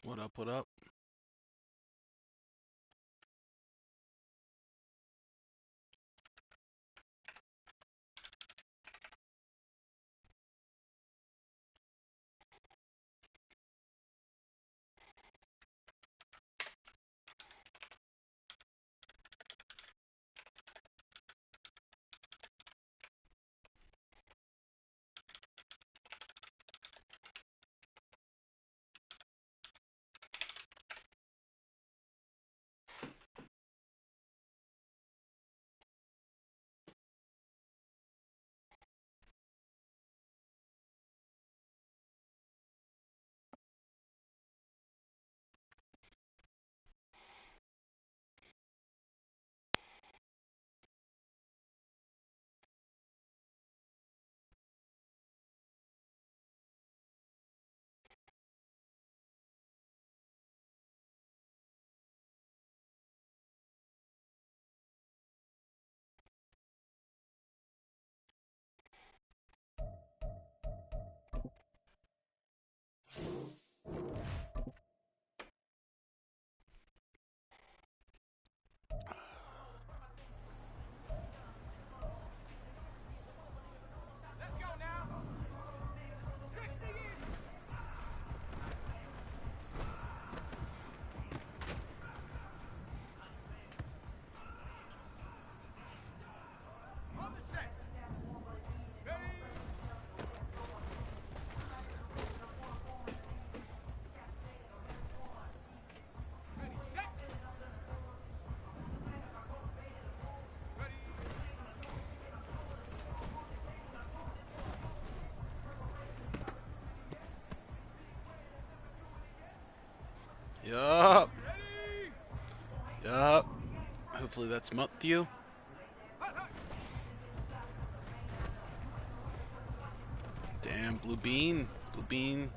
What up, what up? Yup. Yup. Hopefully that's Matthew. Damn, blue bean. Blue bean.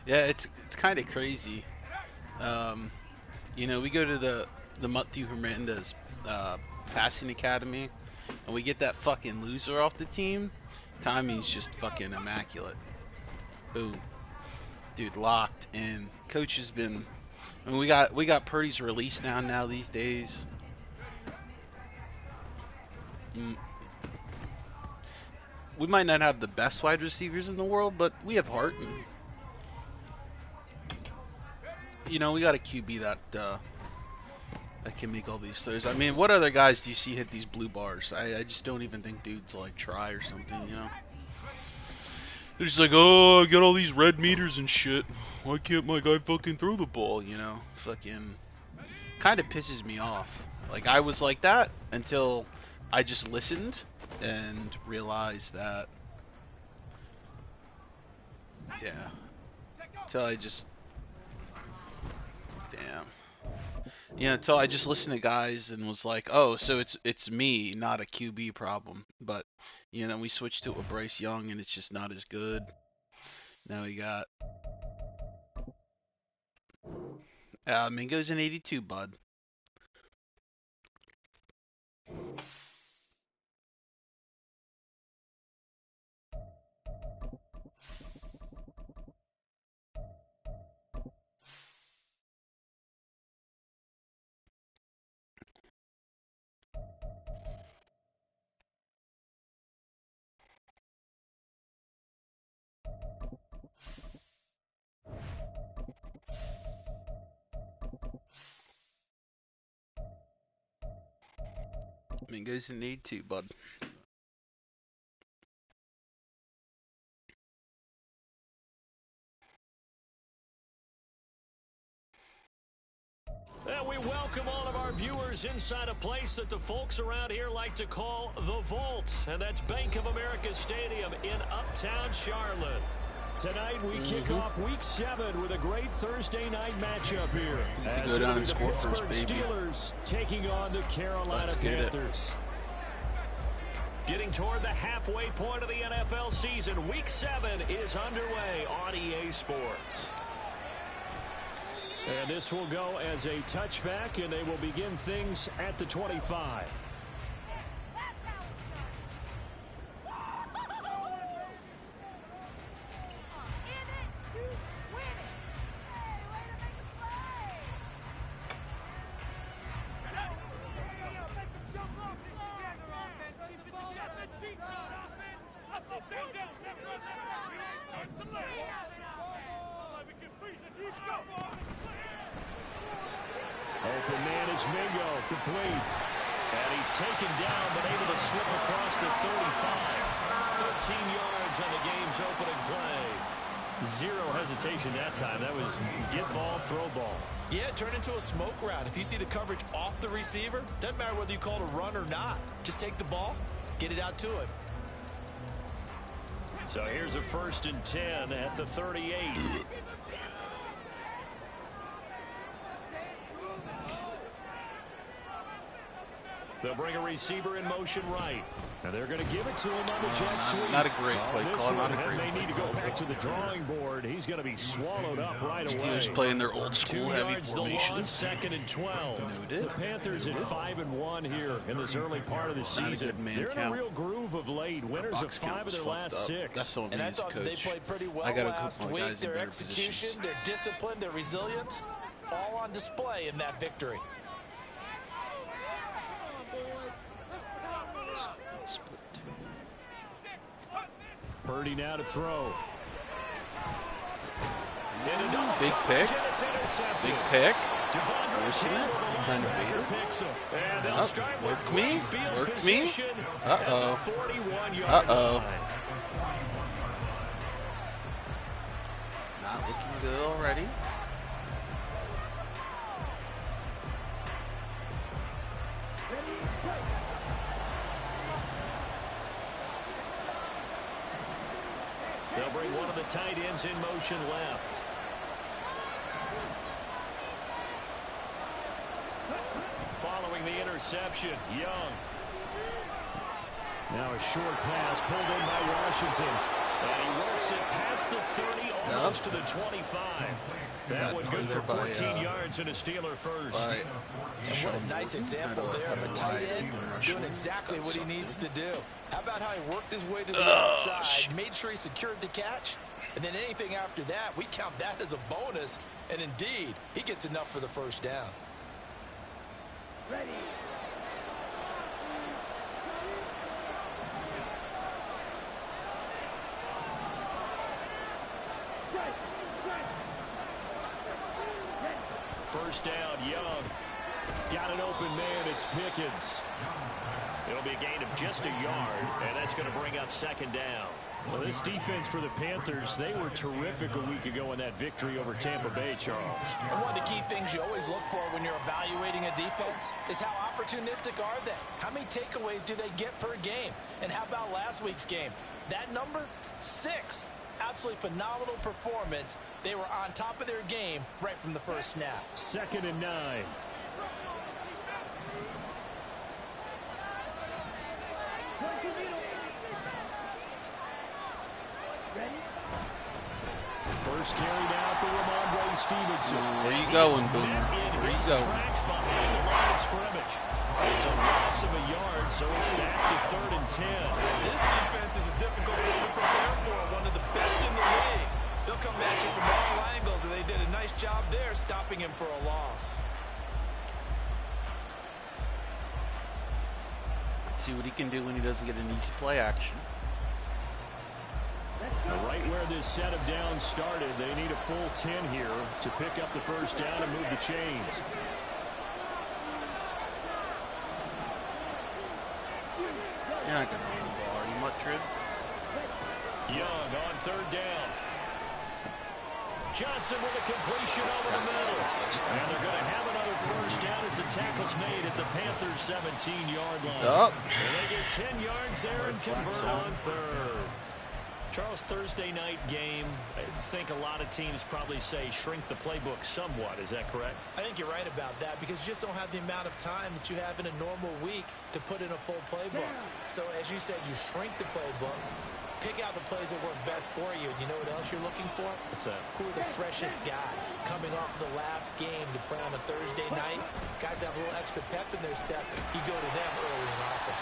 Yeah, it's kind of crazy. Um, we go to the Matthew Hernandez passing academy, and we get that fucking loser off the team. Timing's just fucking immaculate. Boom, dude, locked in. Coach has been. I mean, we got Purdy's release now these days. Mm, we might not have the best wide receivers in the world, but we have heart, and we got a QB that can make all these throws. I mean, what other guys do you see hit these blue bars? I just don't even think dudes like try or something. They're just like, oh, I got all these red meters and shit. Why can't my guy fucking throw the ball? Fucking kind of pisses me off. Like, I was like that until I just listened and realized that, yeah, until I just, damn. Until I just listened to guys and was like, oh, so it's me, not a QB problem. But then we switched to a Bryce Young, and it's just not as good. Now we got Mingo's in 82, bud. Mingo's in 82, bud. And we welcome all of our viewers. viewers inside a place that the folks around here like to call the Vault, and that's Bank of America Stadium in Uptown Charlotte. Tonight we kick off Week 7 with a great Thursday night matchup here. As the Pittsburgh Steelers taking on the Carolina Panthers. Getting toward the halfway point of the NFL season, Week 7 is underway on EA Sports. And this will go as a touchback, and they will begin things at the 25. Open man is Mingo, complete. And he's taken down, but able to slip across the 35. 13 yards on the game's opening play. Zero hesitation that time. That was get ball, throw ball. Yeah, it turned into a smoke route. If you see the coverage off the receiver, doesn't matter whether you call it a run or not. Just take the ball, get it out to him. So here's a 1st and 10 at the 38. They'll bring a receiver in motion right. And they're going to give it to him on the jet sweep. Not a great play call. Not a great may play need to go back to the drawing board. He's going to be swallowed up right away. Steelers playing their old school 2 heavy yards formation. The loss, 2nd and 12. The Panthers at 5-1 here in this early part of the season. They're in a real groove of late. Winners of 5 of their last 6. That's so amazing, and I thought coach. they played pretty well last week. Their execution, their discipline, their resilience, all on display in that victory. Purdy now to throw. Big pick. Big pick. Forcing it. Trying to beat it. Worked me. Worked me. Uh-oh. Uh-oh. Not looking good already. They'll bring one of the tight ends in motion left. Following the interception, Young. Now a short pass pulled in by Washington. And he works it past the 30, almost to the 25. That one good for 14 yards and a Steeler first. What a nice example there of a tight end doing exactly what he needs to do. How about how he worked his way to the outside, made sure he secured the catch, and then anything after that, we count that as a bonus. And indeed, he gets enough for the first down. Ready. First down, Young. Got an open man, it's Pickens. It'll be a gain of just a yard, and that's going to bring up 2nd down. Well, this defense for the Panthers, they were terrific a week ago in that victory over Tampa Bay, Charles. And one of the key things you always look for when you're evaluating a defense is how opportunistic are they? How many takeaways do they get per game? And how about last week's game? That number, 6. Absolutely phenomenal performance. They were on top of their game right from the first snap. 2nd and 9. First carry now for Ramondre Stevenson. Where you going, Boomer? Where you going? Behind the line of scrimmage. It's a loss of a yard, so it's back to 3rd and 10. This defense is a difficult one to prepare for. One of the best in the league. They'll come at you from all angles, and they did a nice job there stopping him for a loss. Let's see what he can do when he doesn't get an easy play action. Right where this set of downs started, they need a full 10 here to pick up the first down and move the chains. You're not going to run the ball, are you, Mutt Trib? Young on 3rd down. Johnson with a completion over the middle. And they're going to have another first down as the tackle's made at the Panthers' 17-yard line. Oh. And they get 10 yards there and convert on third. Charles, Thursday night game, I think a lot of teams probably say shrink the playbook somewhat. Is that correct? I think you're right about that because you just don't have the amount of time that you have in a normal week to put in a full playbook. So as you said, you shrink the playbook, pick out the plays that work best for you. And you know what else you're looking for? What's that? Who are the freshest guys coming off the last game to play on a Thursday night? Guys have a little extra pep in their step. You go to them early and often.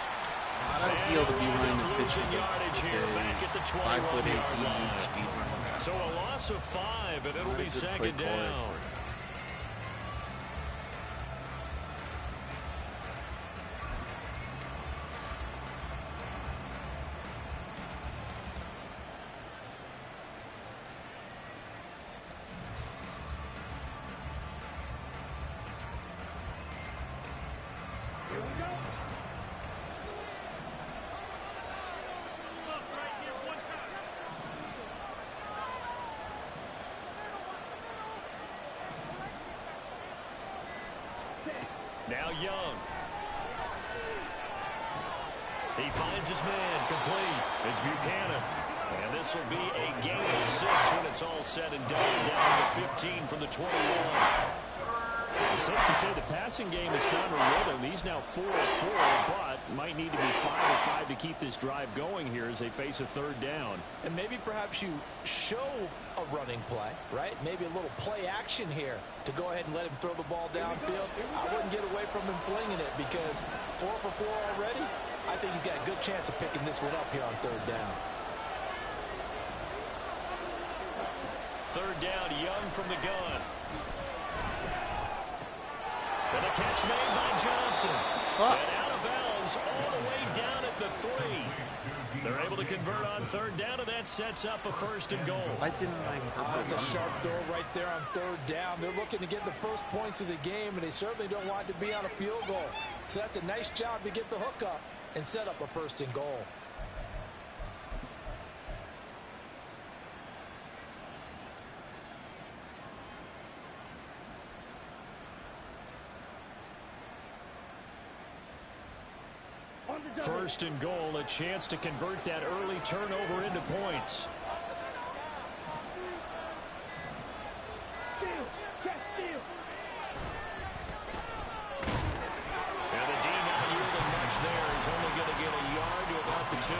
Not ideal to be running the pitch with yardage here back at the 5'8" line. speed running. So a loss of 5, and it'll be second down. Now Young. He finds his man, complete. It's Buchanan. And this will be a gain of 6 when it's all said and done. Down to 15 from the 21. It's safe to say the passing game has found a rhythm. He's now 4 of 4, but might need to be 5 of 5 to keep this drive going here as they face a third down. And maybe perhaps you show a running play, right? Maybe a little play action here to go ahead and let him throw the ball downfield. I wouldn't get away from him flinging it because 4 for 4 already. I think he's got a good chance of picking this one up here on third down. Third down, Young from the gun. And a catch made by Johnson. And out of bounds all the way down at the 3. They're able to convert on third down, and that sets up a first and goal. It's a sharp throw right there on third down. They're looking to get the first points of the game, and they certainly don't want to be on a field goal. So that's a nice job to get the hook up and set up a first and goal. First and goal, a chance to convert that early turnover into points. And the D not yielding much there. He's only going to get a yard to about the 2.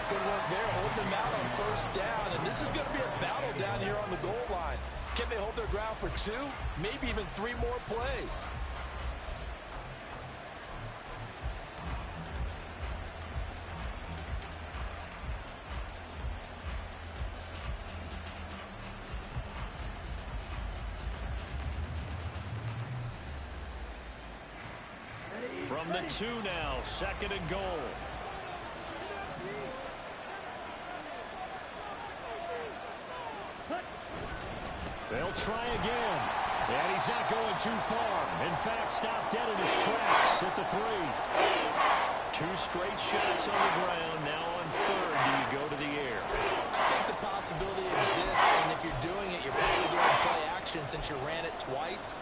Good work there, holding them out on first down, and this is going to be a battle down here on the goal line. Can they hold their ground for 2, maybe even 3 more plays? From the 2 now, second and goal. They'll try again. And he's not going too far. In fact, stopped dead in his tracks at the 3. 2 straight shots on the ground. Now on third, do you go to the air? I think the possibility exists, and if you're doing it, you're probably going play action since you ran it twice.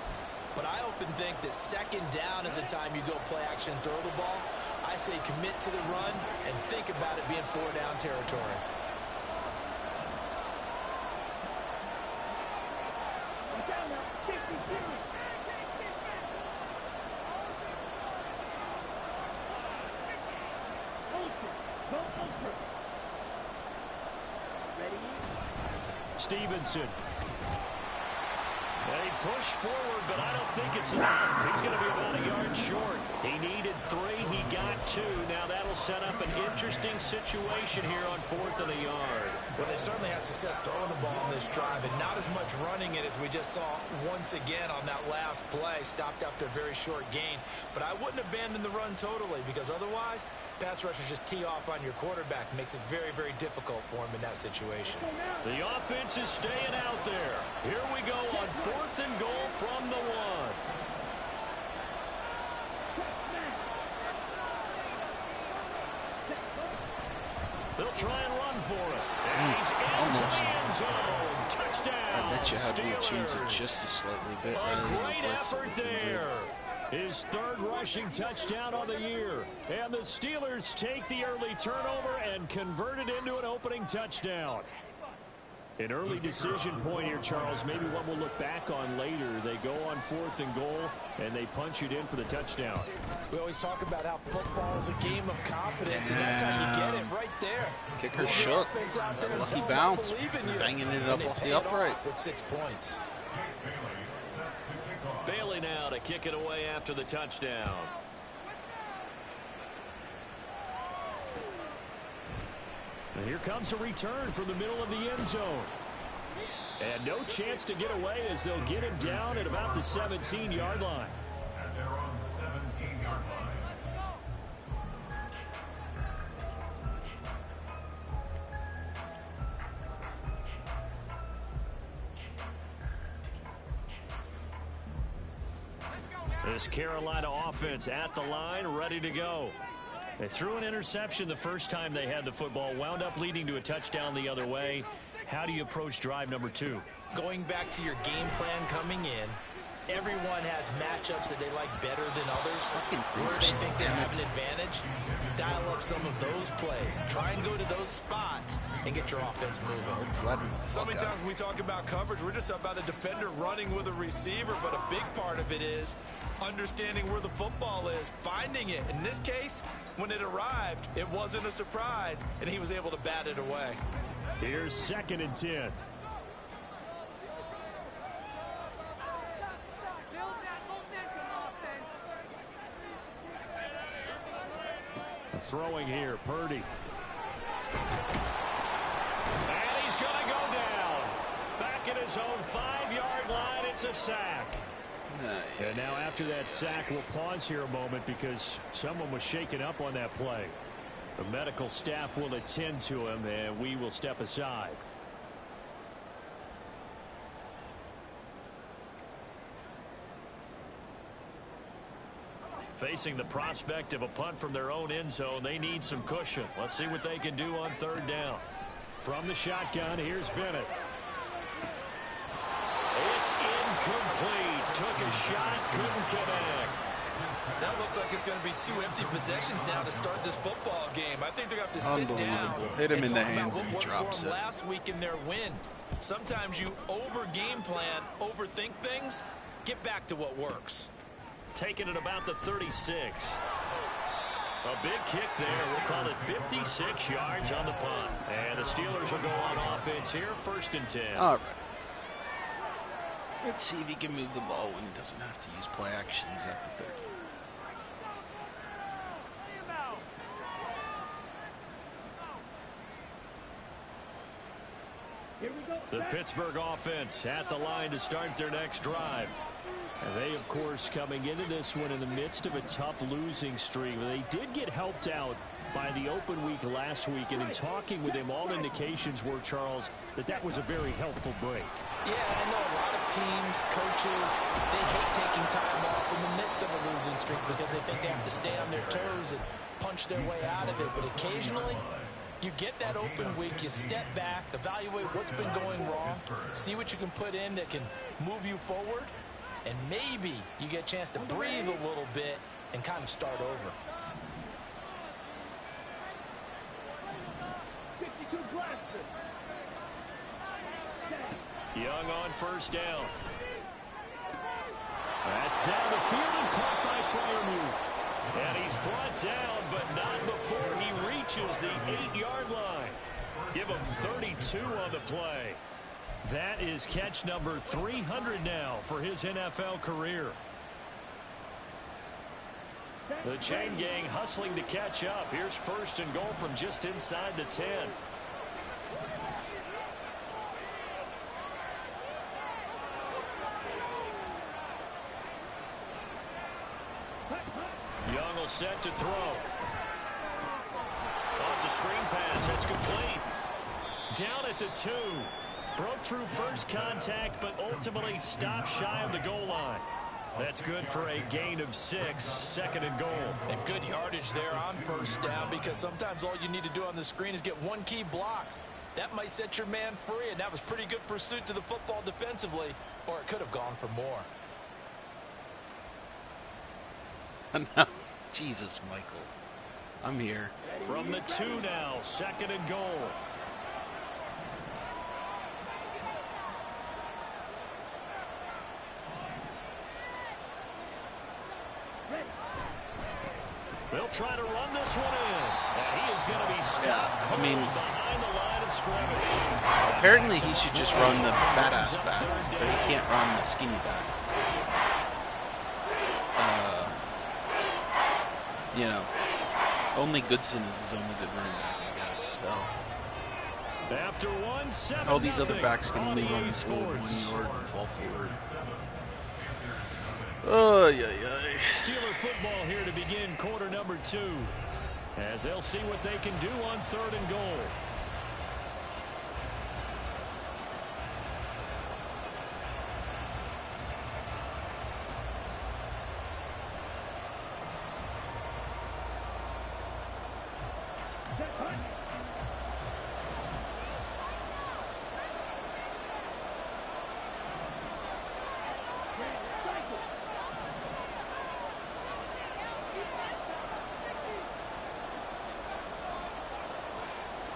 But I often think that second down is a time you go play action and throw the ball. I say commit to the run and think about it being 4-down territory. Stevenson. They push forward, but I don't think it's enough. He's going to be about a yard short. He needed 3. He got 2. Now that'll set up an interesting situation here on 4th and a yard. Well, they certainly had success throwing the ball on this drive, and not as much running it as we just saw once again on that last play. Stopped after a very short gain. But I wouldn't abandon the run totally, because otherwise, pass rushers just tee off on your quarterback. Makes it very, very difficult for him in that situation. The offense is staying out there. Here we go on 4th and goal from the 1. They'll try and run run for it. And he's into the end zone. Touchdown. I bet you had me Steelers. change it just a slightly bit. A great effort there. His third rushing touchdown on the year. And the Steelers take the early turnover and convert it into an opening touchdown. An early decision point here, Charles. Maybe one we'll look back on later. They go on 4th and goal, and they punch it in for the touchdown. We always talk about how football is a game of confidence, and that's how you get it right there. Kicker shook. Lucky bounce. Banging it up off the upright. With 6 points. Bailey now to kick it away after the touchdown. And here comes a return from the middle of the end zone. And no chance to get away as they'll get him down at about the 17-yard line. And they're on the 17-yard line. This Carolina offense at the line, ready to go. They threw an interception the first time they had the football, wound up leading to a touchdown the other way. How do you approach drive number 2? Going back to your game plan coming in, everyone has matchups that they like better than others. Where they think they have an advantage, dial up some of those plays. Try and go to those spots and get your offense moving. So many times when we talk about coverage, we're just about a defender running with a receiver, but a big part of it is understanding where the football is, finding it. In this case, when it arrived, it wasn't a surprise, and he was able to bat it away. Here's 2nd and 10. Throwing here, Purdy. And he's going to go down. Back at his own 5-yard line, it's a sack. And now after that sack, we'll pause here a moment because someone was shaken up on that play. The medical staff will attend to him, and we will step aside. Facing the prospect of a punt from their own end zone, they need some cushion. Let's see what they can do on 3rd down. From the shotgun, here's Bennett. It's incomplete. Took a shot, couldn't connect. That looks like it's going to be 2 empty possessions now to start this football game. I think they're going to have to sit down Hit him and in the talk about hands what and he worked drops for them it. last week in their win. Sometimes you over-game plan, overthink things. Get back to what works. Taking it about the 36. A big kick there. We'll call it 56 yards on the punt. And the Steelers will go on offense here, 1st and 10. All right. Let's see if he can move the ball when he doesn't have to use play actions at the 30. The Pittsburgh offense at the line to start their next drive. And they, of course, coming into this one in the midst of a tough losing streak. They did get helped out by the open week last week, and in talking with him, all indications were, Charles, that was a very helpful break. Yeah, I know a lot of teams, coaches, they hate taking time off in the midst of a losing streak because they think they have to stay on their toes and punch their way out of it. But occasionally, you get that open week, you step back, evaluate what's been going wrong, see what you can put in that can move you forward, and maybe you get a chance to breathe a little bit and kind of start over. Young on 1st down. That's down the field and caught by Freiermuth. And he's brought down, but not before he reaches the 8-yard line. Give him 32 on the play. That is catch number 300 now for his NFL career. The chain gang hustling to catch up. Here's 1st and goal from just inside the 10. Young will set to throw. Oh, it's a screen pass. That's complete. Down at the 2. Broke through first contact, but ultimately stopped shy of the goal line. That's good for a gain of 6, second and goal. And good yardage there on first down, because sometimes all you need to do on the screen is get one key block. That might set your man free, and that was pretty good pursuit to the football defensively, or it could have gone for more. No. Jesus, Michael. I'm here. From the 2 now, second and goal. They'll try to run this one in. And he is going to be stopped behind the line of scrimmage. Apparently he should just run the badass back, but he can't run the skinny back. You know, only Goodson is his only good running back, I guess. So. After 1-7, all these other backs can only run forward 1 yard and fall forward. Oh, yeah. Steeler football here to begin quarter number 2, as they'll see what they can do on 3rd and goal.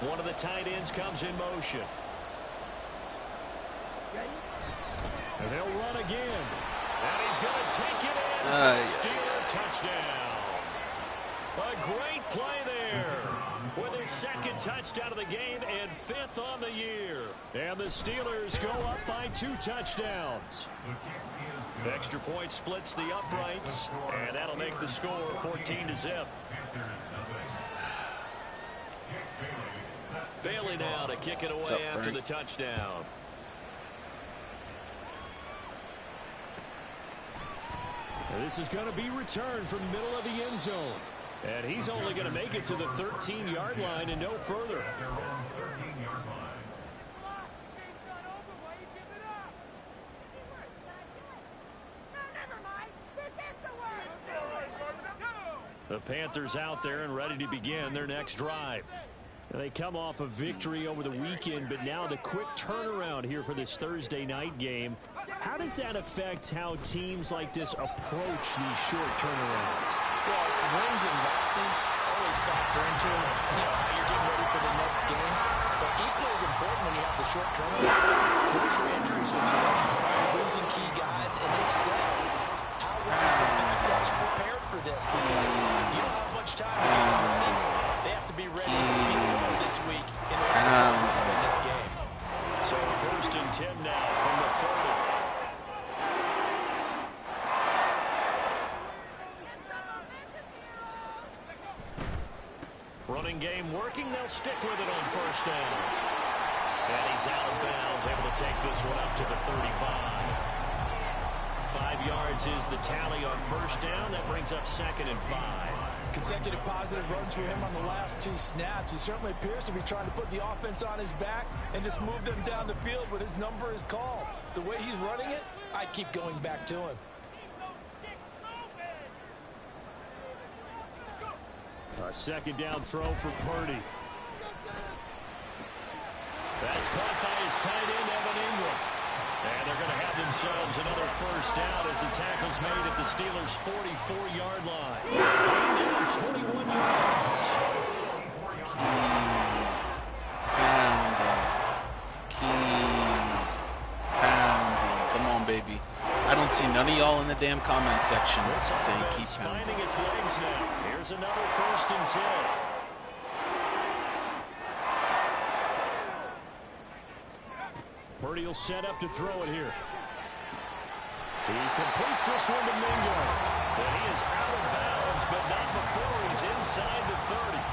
One of the tight ends comes in motion. And they'll run again. And he's going to take it in for the Steeler touchdown. A great play there. With his 2nd touchdown of the game and 5th on the year. And the Steelers go up by 2 touchdowns. Extra point splits the uprights. And that'll make the score 14-0. Bailey now to kick it away after the touchdown. And this is going to be returned from the middle of the end zone. And he's only going to make it to the 13-yard line and no further. The Panthers out there and ready to begin their next drive. They come off a victory over the weekend, but now the quick turnaround here for this Thursday night game. How does that affect how teams like this approach these short turnarounds? Well, wins and losses always factor into how you're getting ready for the next game. But equally as important when you have the short turnaround, where's your injury situation? You're losing key guys, and they've said how well the backups prepared for this, because you don't have much time to get ready. They have to be ready this week in order to win this game. So 1st and 10 now from the 30. Running game working. They'll stick with it on 1st down. And he's out of bounds, able to take this one up to the 35. 5 yards is the tally on 1st down. That brings up 2nd and 5. Consecutive positive runs for him on the last 2 snaps. He certainly appears to be trying to put the offense on his back and just move them down the field when his number is called. The way he's running it, I keep going back to him. A 2nd down throw for Purdy. That's caught by his tight end, Evan Ingram. And they're going to have themselves another 1st down as the tackle's made at the Steelers' 44-yard line. Gain down 21 yards. Come on, baby. I don't see none of y'all in the damn comment section saying keep pounding. Finding its legs now. Here's another 1st and 10. Purdy will set up to throw it here. He completes this one to Mingo. And he is out of bounds, but not before he's inside the 30.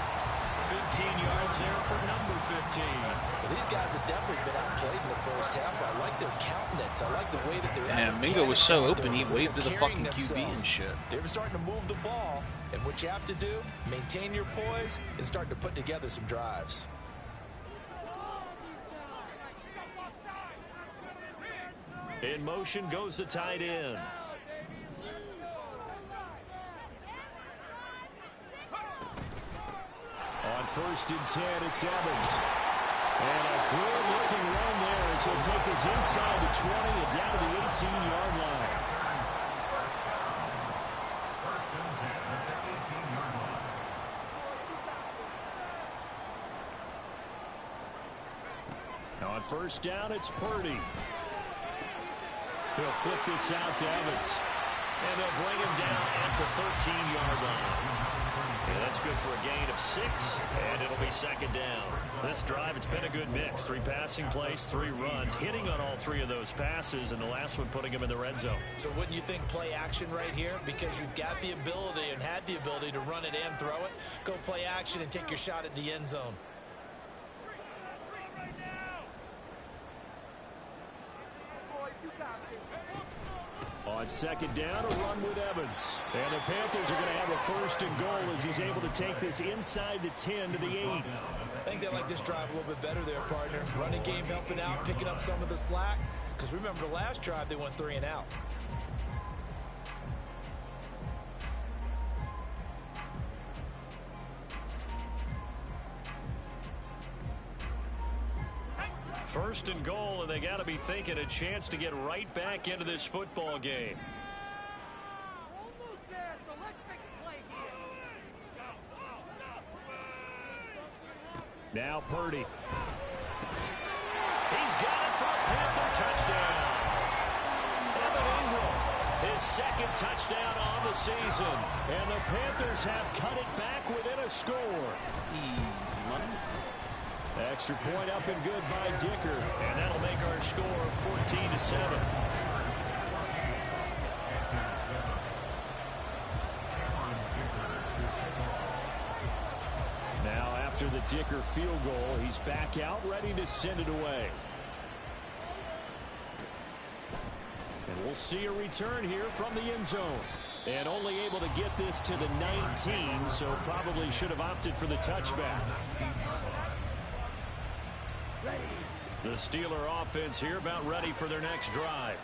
15 yards there for number 15. Well, these guys have definitely been outplayed in the 1st half. I like their countenance. I like the way that they're... And Mingo was so open, he waved to the fucking QB and shit. They were starting to move the ball. And what you have to do, maintain your poise and start to put together some drives. In motion goes the tight end. first and 10, it's Evans. And a good-looking run there as he'll take us inside the 20 and down to the 18-yard line. First and 10 at the 18-yard line. Now on first down, it's Purdy. He'll flip this out to Evans. And they'll bring him down at the 13-yard line. Yeah, that's good for a gain of 6, and it'll be second down. This drive, it's been a good mix. 3 passing plays, 3 runs, hitting on all 3 of those passes, and the last one putting him in the red zone. So wouldn't you think play action right here? Because you've got the ability and had the ability to run it and throw it. Go play action and take your shot at the end zone. On second down, a run with Evans. And the Panthers are going to have a first and goal as he's able to take this inside the 10 to the 8. I think they like this drive a little bit better there, partner. Running game helping out, picking up some of the slack. Because remember the last drive, they went 3 and out. First and goal, and they got to be thinking a chance to get right back into this football game. Almost there, so let's make a play here. Now Purdy. He's got it for a Panther touchdown. Evan Ingram, his second touchdown on the season. And the Panthers have cut it back within a score. Easy money. Extra point up and good by Dicker. And that'll make our score 14-7. Now after the Dicker field goal, he's back out ready to send it away. And we'll see a return here from the end zone. And only able to get this to the 19, so probably should have opted for the touchback. The Steeler offense here about ready for their next drive.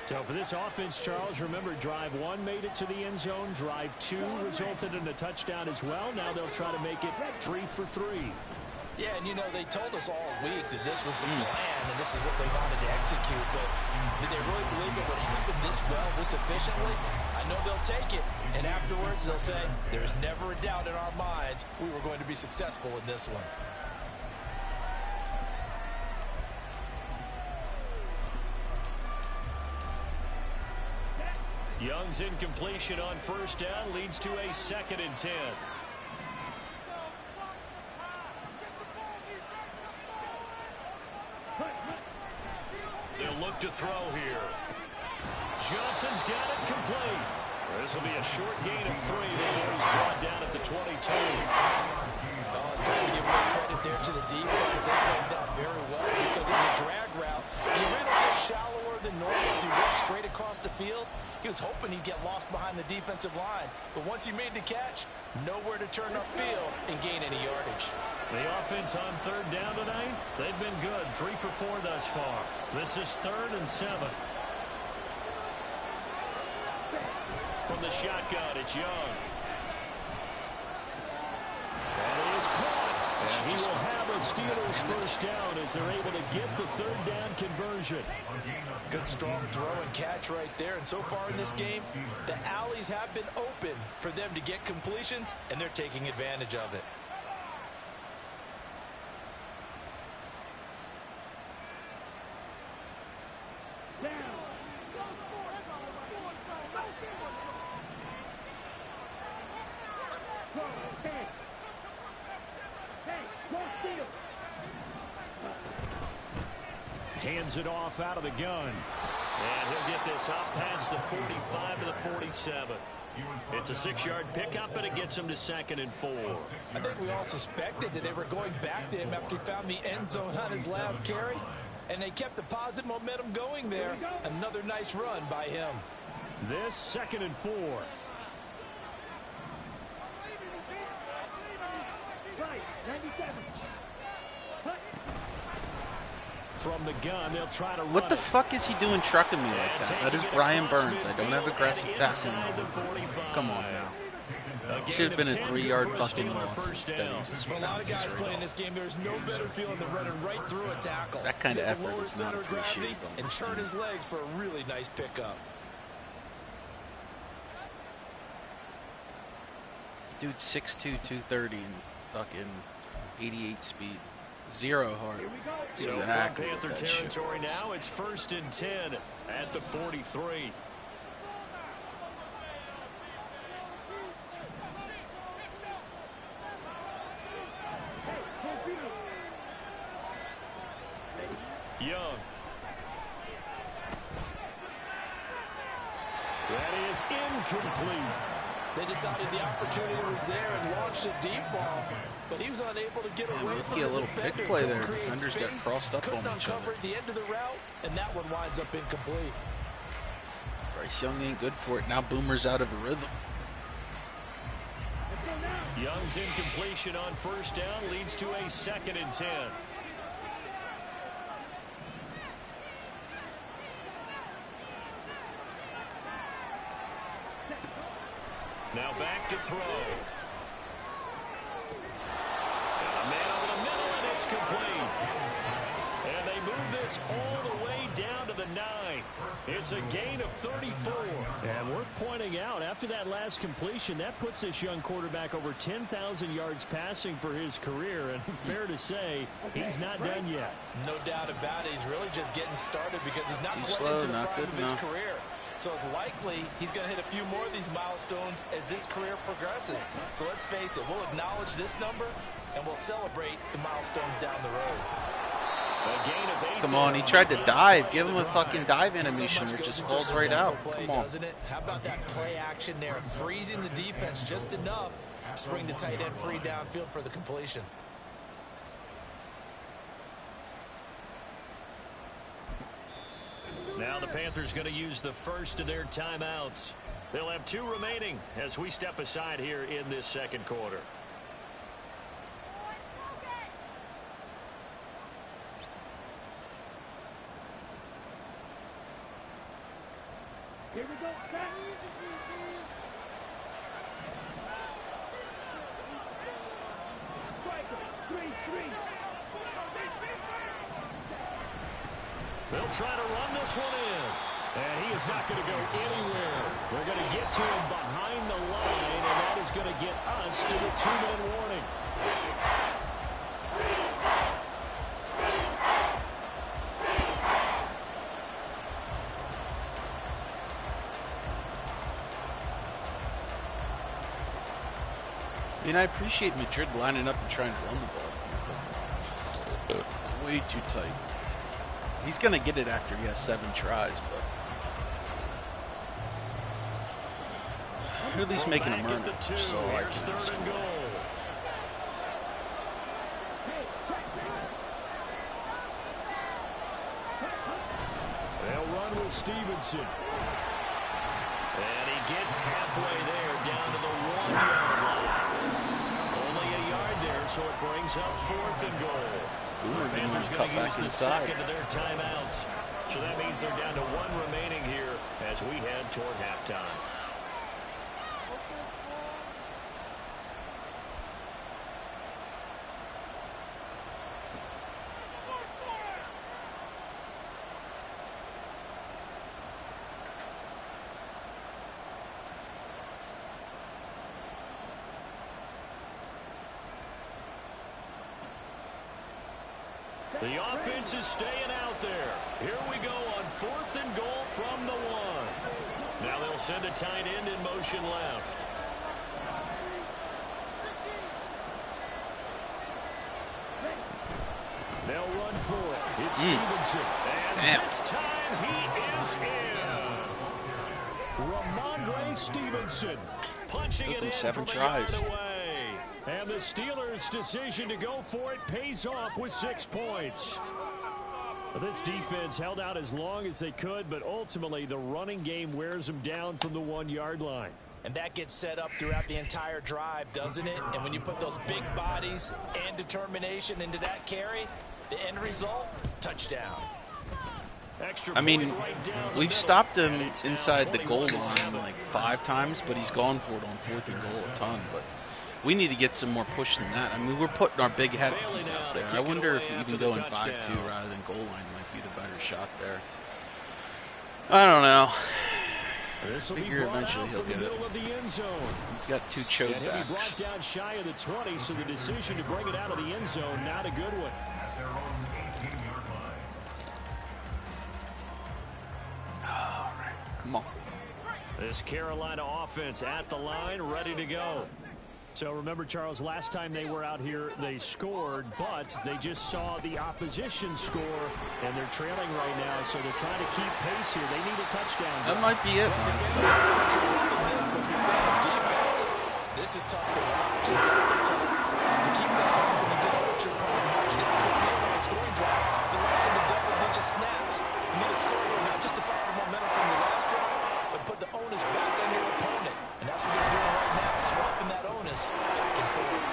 So for this offense, Charles, remember drive 1 made it to the end zone. Drive 2 resulted in a touchdown as well. Now they'll try to make it 3 for 3. Yeah, and you know, they told us all week that this was the plan and this is what they wanted to execute. But did they really believe it would happen this well, this efficiently? I know they'll take it. And afterwards they'll say, there's never a doubt in our minds we were going to be successful in this one. Young's incompletion on first down leads to a 2nd and 10. They'll look to throw here. Johnson's got it complete. This will be a short gain of 3 before he's brought down at the 22. Oh, it's time to give more credit there to the defense. They played that very well because it was a drag route. And he ran a little shallower than normal as he went straight across the field. He was hoping he'd get lost behind the defensive line. But once he made the catch, nowhere to turn upfield and gain any yardage. The offense on 3rd down tonight, they've been good. 3 for 4 thus far. This is 3rd and 7. From the shotgun, it's Young. And he is caught. And he will have a Steelers first down as they're able to get the 3rd down conversion. Good strong throw and catch right there. And so far in this game, the alleys have been open for them to get completions, and they're taking advantage of it. Hands it off out of the gun. And he'll get this up past the 45 to the 47. It's a 6-yard pickup, and it gets him to 2nd and 4. I think we all suspected that they were going back to him after he found the end zone on his last carry. And they kept the positive momentum going there. Another nice run by him. This 2nd and 4. From the gun, they'll try to run. What the fuck is he doing trucking me like that? That is Brian Burns. I don't have aggressive tackling. Come on now. Should have been a 3-yard fucking loss. For a lot of guys playing this game, there's no better feeling than running right through a tackle. That kind of Take a effort lower is not center of gravity appreciated on and this turn team. his legs for a really nice pickup. Dude, 6'2", 230, and fucking 88 speed. 0 heart. So Exactly from what Panther that shit territory was. now, it's 1st and 10 at the 43. Young. That is incomplete. They decided the opportunity was there and launched a deep ball, but he was unable to get away from Mookie, a the little defender. pick play Couldn't there. create Defenders got space, crossed up couldn't on each uncover other. at the end of the route, and that one winds up incomplete. Bryce Young ain't good for it. Now Boomer's out of a rhythm. Young's incompletion on 1st down leads to a 2nd and 10. Now back to throw. And a man over the middle, and it's complete. And they move this all the way down to the 9. It's a gain of 34. And worth pointing out, after that last completion, that puts this young quarterback over 10,000 yards passing for his career. And fair to say, he's not done yet. No doubt about it. He's really just getting started because he's not Too quite slow, into the not prime good of his enough. career. So it's likely he's going to hit a few more of these milestones as this career progresses. So let's face it, we'll acknowledge this number and we'll celebrate the milestones down the road. A gain of 8 Come on, he there. tried to dive. Give him a fucking dive animation. So It much just goes falls into a right out. successful play, Come on. doesn't it? How about that play action there, freezing the defense just enough to spring the tight end free downfield for the completion. Now the Panthers going to use the first of their timeouts. They'll have 2 remaining as we step aside here in this 2nd quarter. Here we go. They'll try to run this one in. And he is not going to go anywhere. They're going to get to him behind the line, and that is going to get us to the 2-minute warning. I mean, I appreciate Madrid lining up and trying to run the ball. It's way too tight. He's going to get it after he has 7 tries, but they're at least From making him back earn at the it. 2, So I here's can 3rd and goal. They'll run with Stevenson. And he gets halfway there down to the 1-yard line. Only a yard there, so it brings up 4th and goal. Boomer didn't Panthers cut going to use back the inside. 2nd of their timeouts. So that means they're down to 1 remaining here as we head toward halftime. The offense is staying out there. Here we go on 4th and goal from the 1. Now they'll send a tight end in motion left. They'll run for it. It's Stevenson. And Damn. this time he is in. Ramondre Stevenson. Punching Took it him in 7 from tries. a yard away. And the Steelers' decision to go for it pays off with 6 points. Well, this defense held out as long as they could, but ultimately the running game wears them down from the 1-yard line. And that gets set up throughout the entire drive, doesn't it? And when you put those big bodies and determination into that carry, the end result, touchdown. I mean, we've stopped him inside the goal line like 5 times, but he's gone for it on 4th and goal a ton. But we need to get some more push than that. I mean, we're putting our big hefties out there. I wonder if even going 5-2 rather than goal line might be the better shot there. I don't know. I figure eventually he'll get it. He's got 2 choke backs. Brought down shy of the 20, so the decision to bring it out of the end zone, not a good one. All right, come on. This Carolina offense at the line, ready to go. So remember, Charles, last time they were out here, they scored, but they just saw the opposition score, and they're trailing right now, so they're trying to keep pace here. They need a touchdown. That might be it, man. This is tough to watch. It's also tough to keep that up when you just watch your opponent march down the field on a scoring drive. The last of the double-digit snaps. You need a score here, not just to follow the momentum from your last drive, but put the onus back on your opponent. And that's what they're doing right now, swapping that onus back and forth.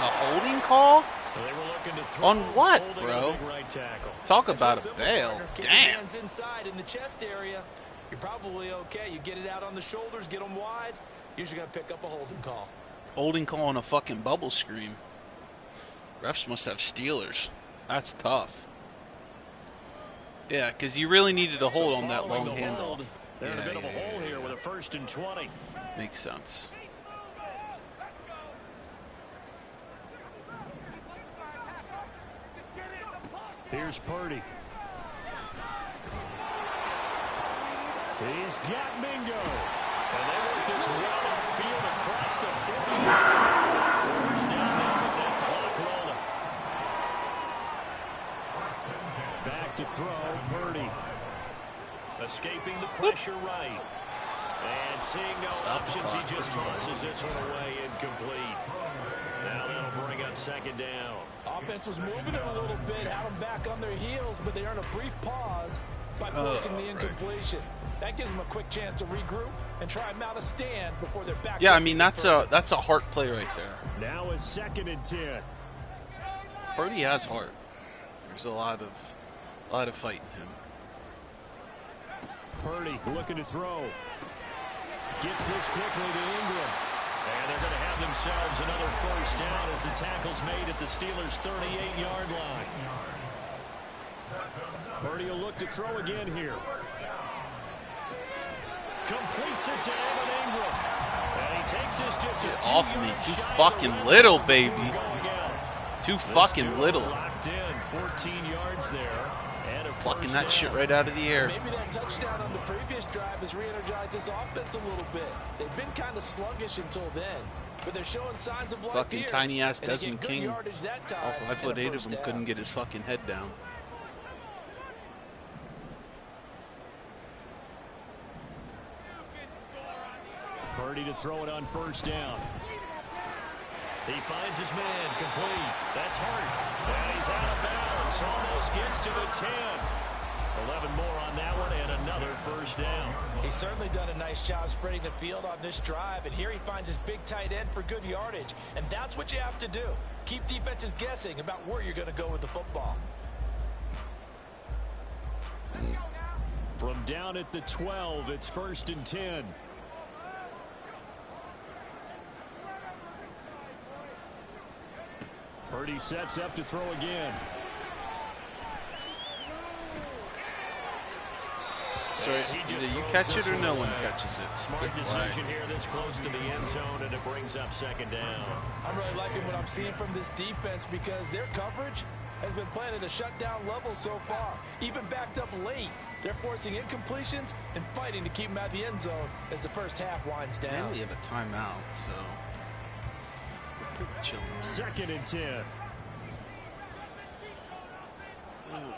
A holding call? They were looking to throw On what, holding bro? a right tackle. Talk about a Simple, bail. partner. Get your Damn. hands inside in the chest area. You're probably okay. You get it out on the shoulders, get them wide. Usually going to pick up a holding call. Holding call on a fucking bubble screen. Refs must have Steelers. That's tough. Yeah, because you really needed a hold on that long handoff. They're in a bit of a hole here yeah. with a 1st and 20. Makes sense. Here's Purdy. He's got Mingo. And they work this route outfield across the 40. First down now with that clock rolling. Back to throw, Purdy. Escaping the pressure right. And seeing no options, he just tosses this one away incomplete. Now that'll bring up 2nd down. Offense was moving it a little bit, had them back on their heels, but they earned a brief pause by forcing the incompletion. That gives them a quick chance to regroup and try and mount a stand before they're back. Yeah, I mean, that's a heart play right there. Now is 2nd and 10. Purdy has heart. There's a lot of fight in him. Purdy looking to throw. Gets this quickly to Ingram. And they're going to have themselves another 1st down as the tackle's made at the Steelers' 38-yard line. Purdy will look to throw again here. Completes it to Evan Ingram. And he takes this just a Get few off me. yards Too shy of fucking the red little, zone baby. going out. Too This fucking duo little. Locked in, 14 yards there. And a Plucking first that down. shit right out of the air. Maybe that touchdown on the previous drive has re-energized this offense a little bit. They've been kind of sluggish until then, but they're showing signs of life Fucking here. tiny-ass And they Desmond get good King. yardage that time All 5 foot and a 8 of first them down. couldn't get his fucking head down. Purdy to throw it on 1st down. He finds his man complete. That's Hart. And he's out of bounds. Almost gets to the 10. 11 more on that one and another 1st down. He's certainly done a nice job spreading the field on this drive, and here he finds his big tight end for good yardage. And that's what you have to do. Keep defenses guessing about where you're going to go with the football. From down at the 12, it's 1st and 10. Purdy sets up to throw again. So either you catch it or no one catches it. Smart Good decision play. here this close to the end zone, and it brings up 2nd down. I'm really liking what I'm seeing from this defense because their coverage has been playing at a shutdown level so far. Even backed up late, they're forcing incompletions and fighting to keep them out of the end zone as the first half winds And down. we have a timeout, so we're pretty chilling. 2nd and 10. Oh,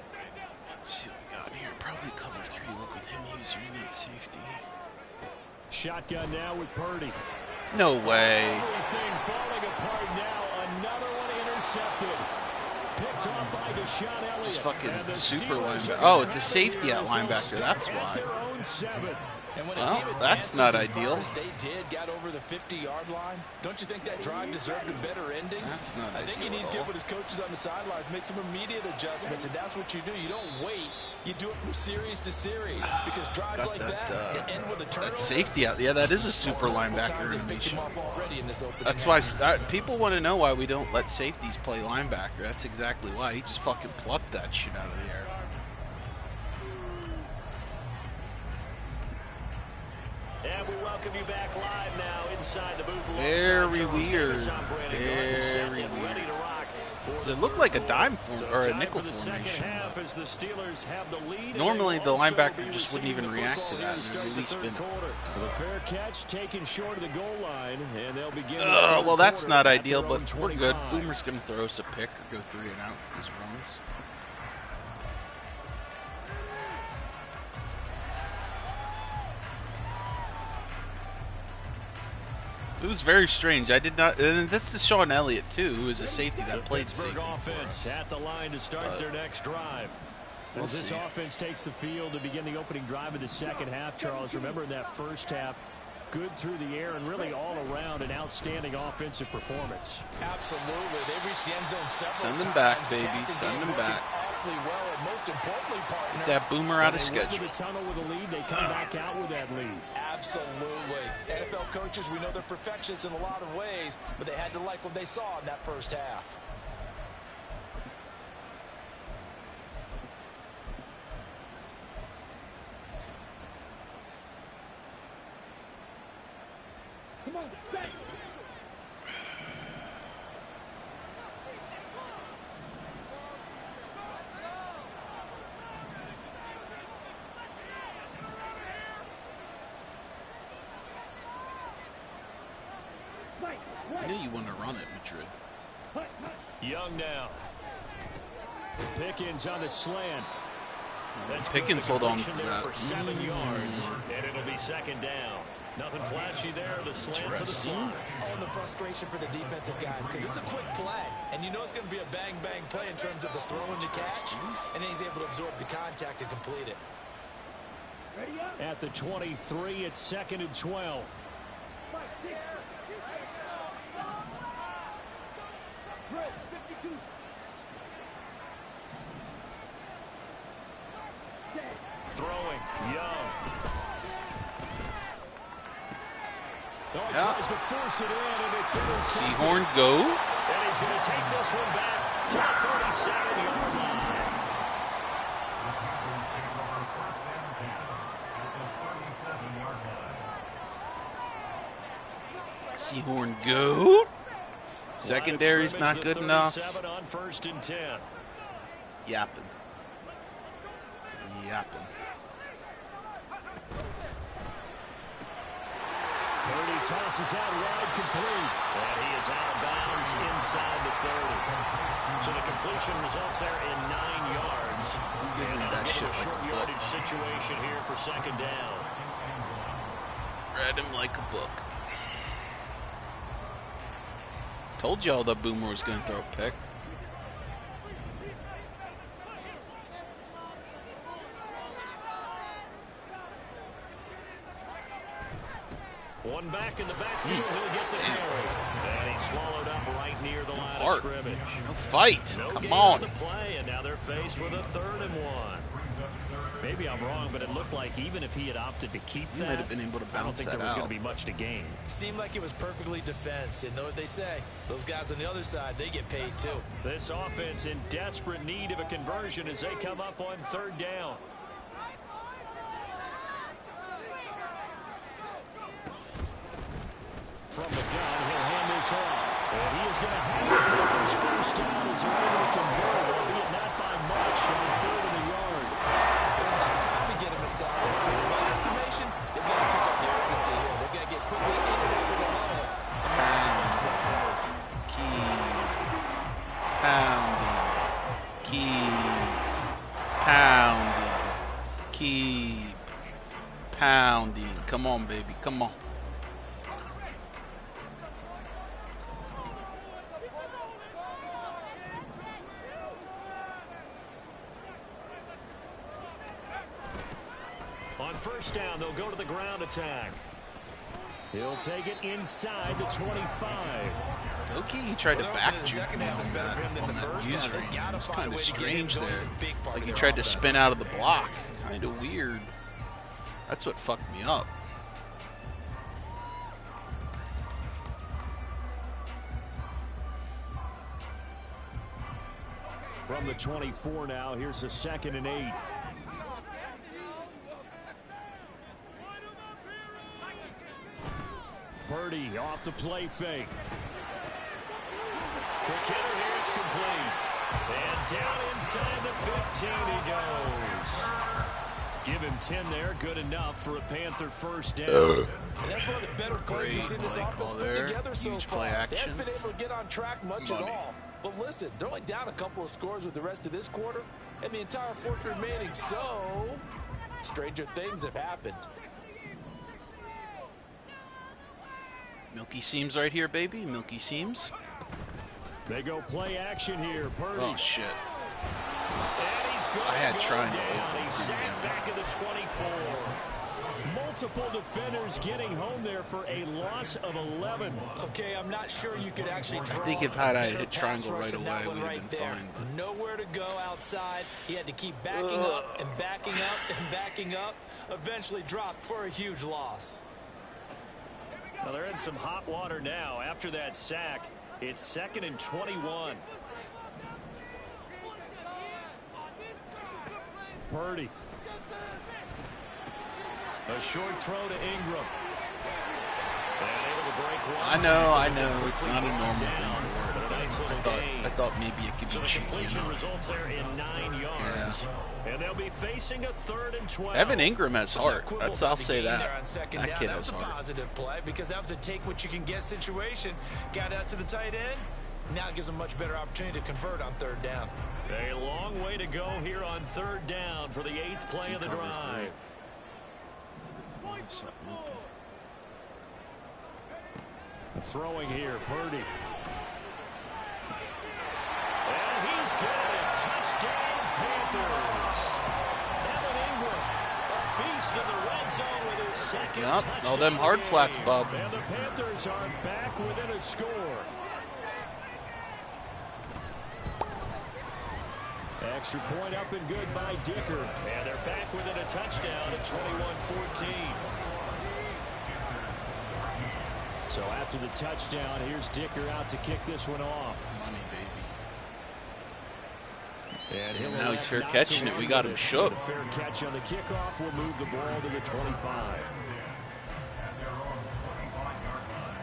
let's see what we got here. Probably cover 3. Look with him using that safety. Shotgun now with Purdy. No way. Everything falling apart now. Another one intercepted. Picked off by Deshaun Elliott. Just fucking And the super Steelers linebacker. are Oh, it's a gonna safety have at it here as linebacker. they'll That's start why. at their own 7. And when a Well, team that's advances not as far ideal. as they did, got over the 50-yard line, don't you think that drive deserved a better ending? That's not I think he ideal needs at to get all. with his coaches on the sidelines, make some immediate adjustments, and that's what you do. You don't wait. You do it from series to series because drives Got like that, that end with a turnover. That safety out. Yeah, that is a super linebacker animation. That's why people want to know why we don't let safeties play linebacker. That's exactly why. He just fucking plucked that shit out of the air. And we welcome you back live now inside the booth. Very weird. Very weird. Does it look like a dime form or a nickel formation? Normally the linebacker just wouldn't even react to that and release spin. The fair catch taken short of the goal line, and they'll begin. Well, that's not ideal, but we're good. Boomer's gonna throw us a pick or go 3 and out these runs. It was very strange. I did not. And this is Sean Elliott too, who is a safety that played safety. Offense at the line to start their next drive. We'll This see. offense takes the field to begin the opening drive of the second half. Charles, remember in that first half, good through the air and really all around an outstanding offensive performance. Absolutely, they reached the end zone several Send them times. back, baby. Passing Send game them back. awfully well, and most importantly, partner, Get that Boomer out of They went to schedule. the tunnel with a lead. They come back out with that lead. absolutely. NFL coaches, we know they're perfectionists in a lot of ways, but they had to like what they saw in that first half. Come on, back. I knew you wanted to run it, Madrid. Young now. Pickens on the slant. That's Pickens good. hold on to Completion there that. for 7 yards, and it'll be second down. Nothing flashy there. The slant to the slot. Oh, and the frustration for the defensive guys, because it's a quick play, and you know it's going to be a bang-bang play in terms of the throw and the catch, and then he's able to absorb the contact and complete it. At the 23, it's 2nd and 12. Throwing, Young. Oh, he tries to force it in, and it's intercepted. Seahorn go. And he's going to take this one back to the 37-yard line. Seahorn go. Secondary's not good enough. On 1st and 10. Yapping. Yapping. Purdy tosses out wide, complete. And he is out of bounds inside the 30. So the completion results there in 9 yards. And that shit a like short a book. yardage situation here for 2nd down. Read him like a book. Told y'all that Boomer was going to throw a pick. One back in the backfield, he'll get the carry. And he swallowed up right near the line of Heart. scrimmage. No fight. No Come gain on. the play, and now they're faced with a 3rd and 1. Maybe I'm wrong, but it looked like even if he had opted to keep You that, might have been able to I don't bounce think that there was going out. to be much to gain. Seemed like it was perfectly defense, and know what they say. Those guys on the other side, they get paid too. This offense in desperate need of a conversion as they come up on 3rd down. From the gun, he'll hand this off. And he is going to have the Panthers first down as they're able to convert, albeit not by much, on 3rd and a yard. It's not time to get them established, but in my estimation, they've got to pick up the urgency here. They've got to get quickly in and out of the huddle and make a bunch more plays. Keep pounding. Come on, baby. Come on. On 1st first down. They'll go to the ground attack. He'll take it inside the 25. Loki, he tried to back juke me on that user. It was kind of strange there. Like he tried to spin out of the block. Kind of weird. That's what fucked me up. From the 24 now, here's a 2nd and 8. Purdy off the play fake. Quick hitter here, it's complete. And down inside the 15 he goes. Give him 10 there, good enough for a Panther first down. And that's one of the better plays we've Great seen this play offense call put there. together so Huge far. play They action. haven't been able to get on track much at all. But listen, they're only down a couple of scores with the rest of this quarter, and the entire fourth remaining, so stranger things have happened. Milky Seams right here, baby. Milky Seams. They go play action here. Purdy. Oh, shit. And he's going I had to go triangle down. open, He's too, sacked damn it. back at the 24. Multiple defenders getting home there for a loss of 11. Okay, I'm not sure you could actually draw. think if had I a hit better triangle pass rush right than away, that it one would have right been there. fine, but- Nowhere to go outside. He had to keep backing up and backing up and backing up. Eventually dropped for a huge loss. Well, they're in some hot water now. After that sack, it's 2nd and 21. Purdy. A short throw to Ingram. And able to break one. I know, it's not a normal thing to work, but I thought maybe it could So be the cheeky completion enough. results there in 9 yards. And they'll be facing a 3rd and 12. Evan Ingram has heart. Quibble I'll about the say gain that. there on second That down. kid That has was a heart. positive play because that was a take what you can get situation. Got out to the tight end. Now it gives them much better opportunity to convert on 3rd down. A long way to go here on 3rd down for the 8th play Two of the covers, drive. Something open. Throwing here, Purdy. And he's got it. Touchdown, Panthers. Evan Ingram, a beast in the red zone with his 2nd Yep, touchdown all them hard of the flats, game. bub. And the Panthers are back within a score. Extra point up and good by Dicker. And they're back within a touchdown at 21-14. So after the touchdown, here's Dicker out to kick this one off. Money, baby. And he'll Now he's elect fair not catching to it. We run got with him it. shook. And a fair catch on the kickoff will move the ball to the 25. At their own 25-yard line.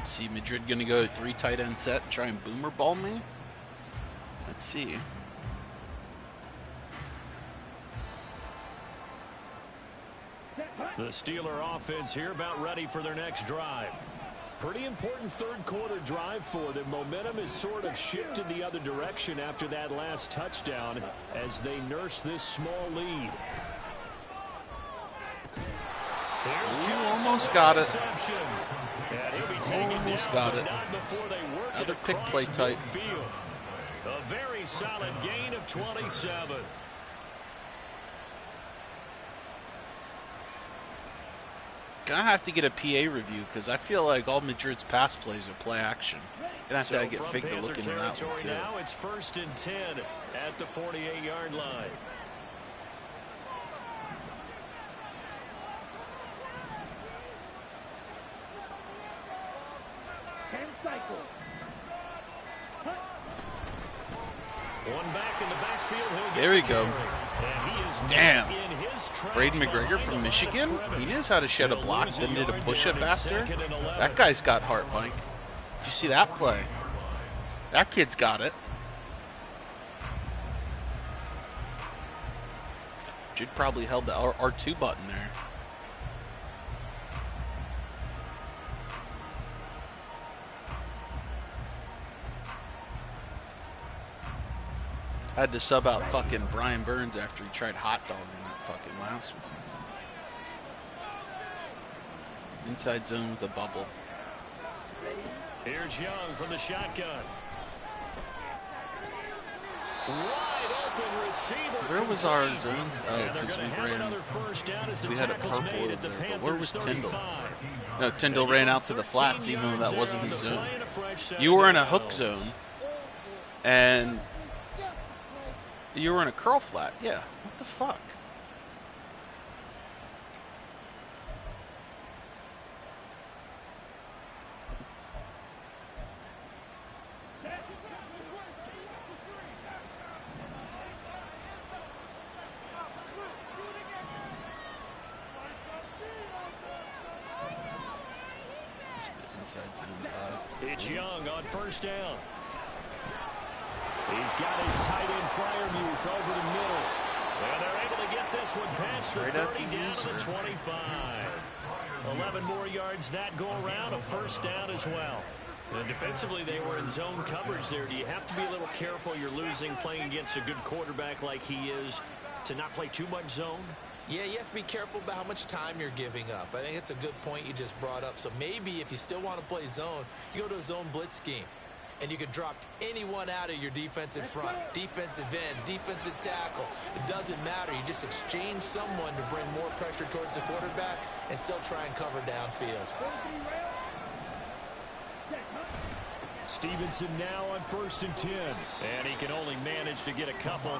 See Madrid gonna go 3 tight end set and try and boomer ball me? Let's see. The Steeler offense here about ready for their next drive. Pretty important 3rd quarter drive for them. Momentum has sort of shifted the other direction after that last touchdown as they nurse this small lead. Ooh, almost got it. And he'll be taken Almost down, got but it. not before they work Another it pick across play type. midfield. A very solid gain of 27. Gonna have to get a PA review because I feel like all Madrid's pass plays are play action. Gonna have to get from Fig to Panther look into that one territory too. now, it's 1st and 10 at the 48-yard line. One back in the backfield. He'll get There we the go. carry. And he is Damn. in his tracks Braden McGregor behind from the Michigan? line of He scrimmage. knows how to shed a They'll block, lose then did a yard push-up there, and it's after. 2nd and 11. That guy's got heart, Mike. Did you see that play? That kid's got it. Jude probably held the R2 button there. Had to sub out fucking Brian Burns after he tried hot dogging that fucking last one. Inside zone with a bubble. Here's Young from the shotgun. Wide open receiver. Where was our zones? Oh, And they're because going to have another first down as the we had a tackle's purple made over at the there. But where was Panthers' Tyndall? 35. No, Tyndall ran out to the flats, even though that wasn't his zone. You were in a hook zone, and you were in a curl flat. Yeah, what the fuck? It's Young on first down. He's got his tight end Fryermuth over the middle. And they're able to get this one past the 30 down to the 25. 11 more yards that go around, a first down as well. And defensively, they were in zone coverage there. Do you have to be a little careful? You're losing playing against a good quarterback like he is to not play too much zone? Yeah, you have to be careful about how much time you're giving up. I think it's a good point you just brought up. So maybe if you still want to play zone, you go to a zone blitz scheme. And you can drop anyone out of your defensive front. Defensive end, defensive tackle. It doesn't matter. You just exchange someone to bring more pressure towards the quarterback and still try and cover downfield. Stevenson now on 1st and 10. And he can only manage to get a couple.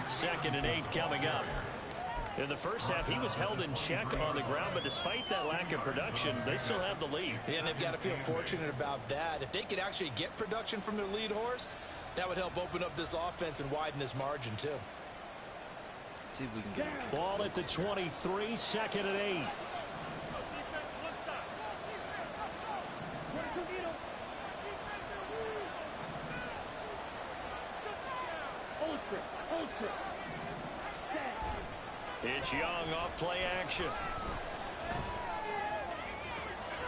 2nd and 8 coming up. In the first half, he was held in check on the ground, but despite that lack of production, they still have the lead. Yeah, and they've got to feel fortunate about that. If they could actually get production from their lead horse, that would help open up this offense and widen this margin, too. Let's see if we can get it. Ball at the 23, 2nd and 8. It's Young off play action.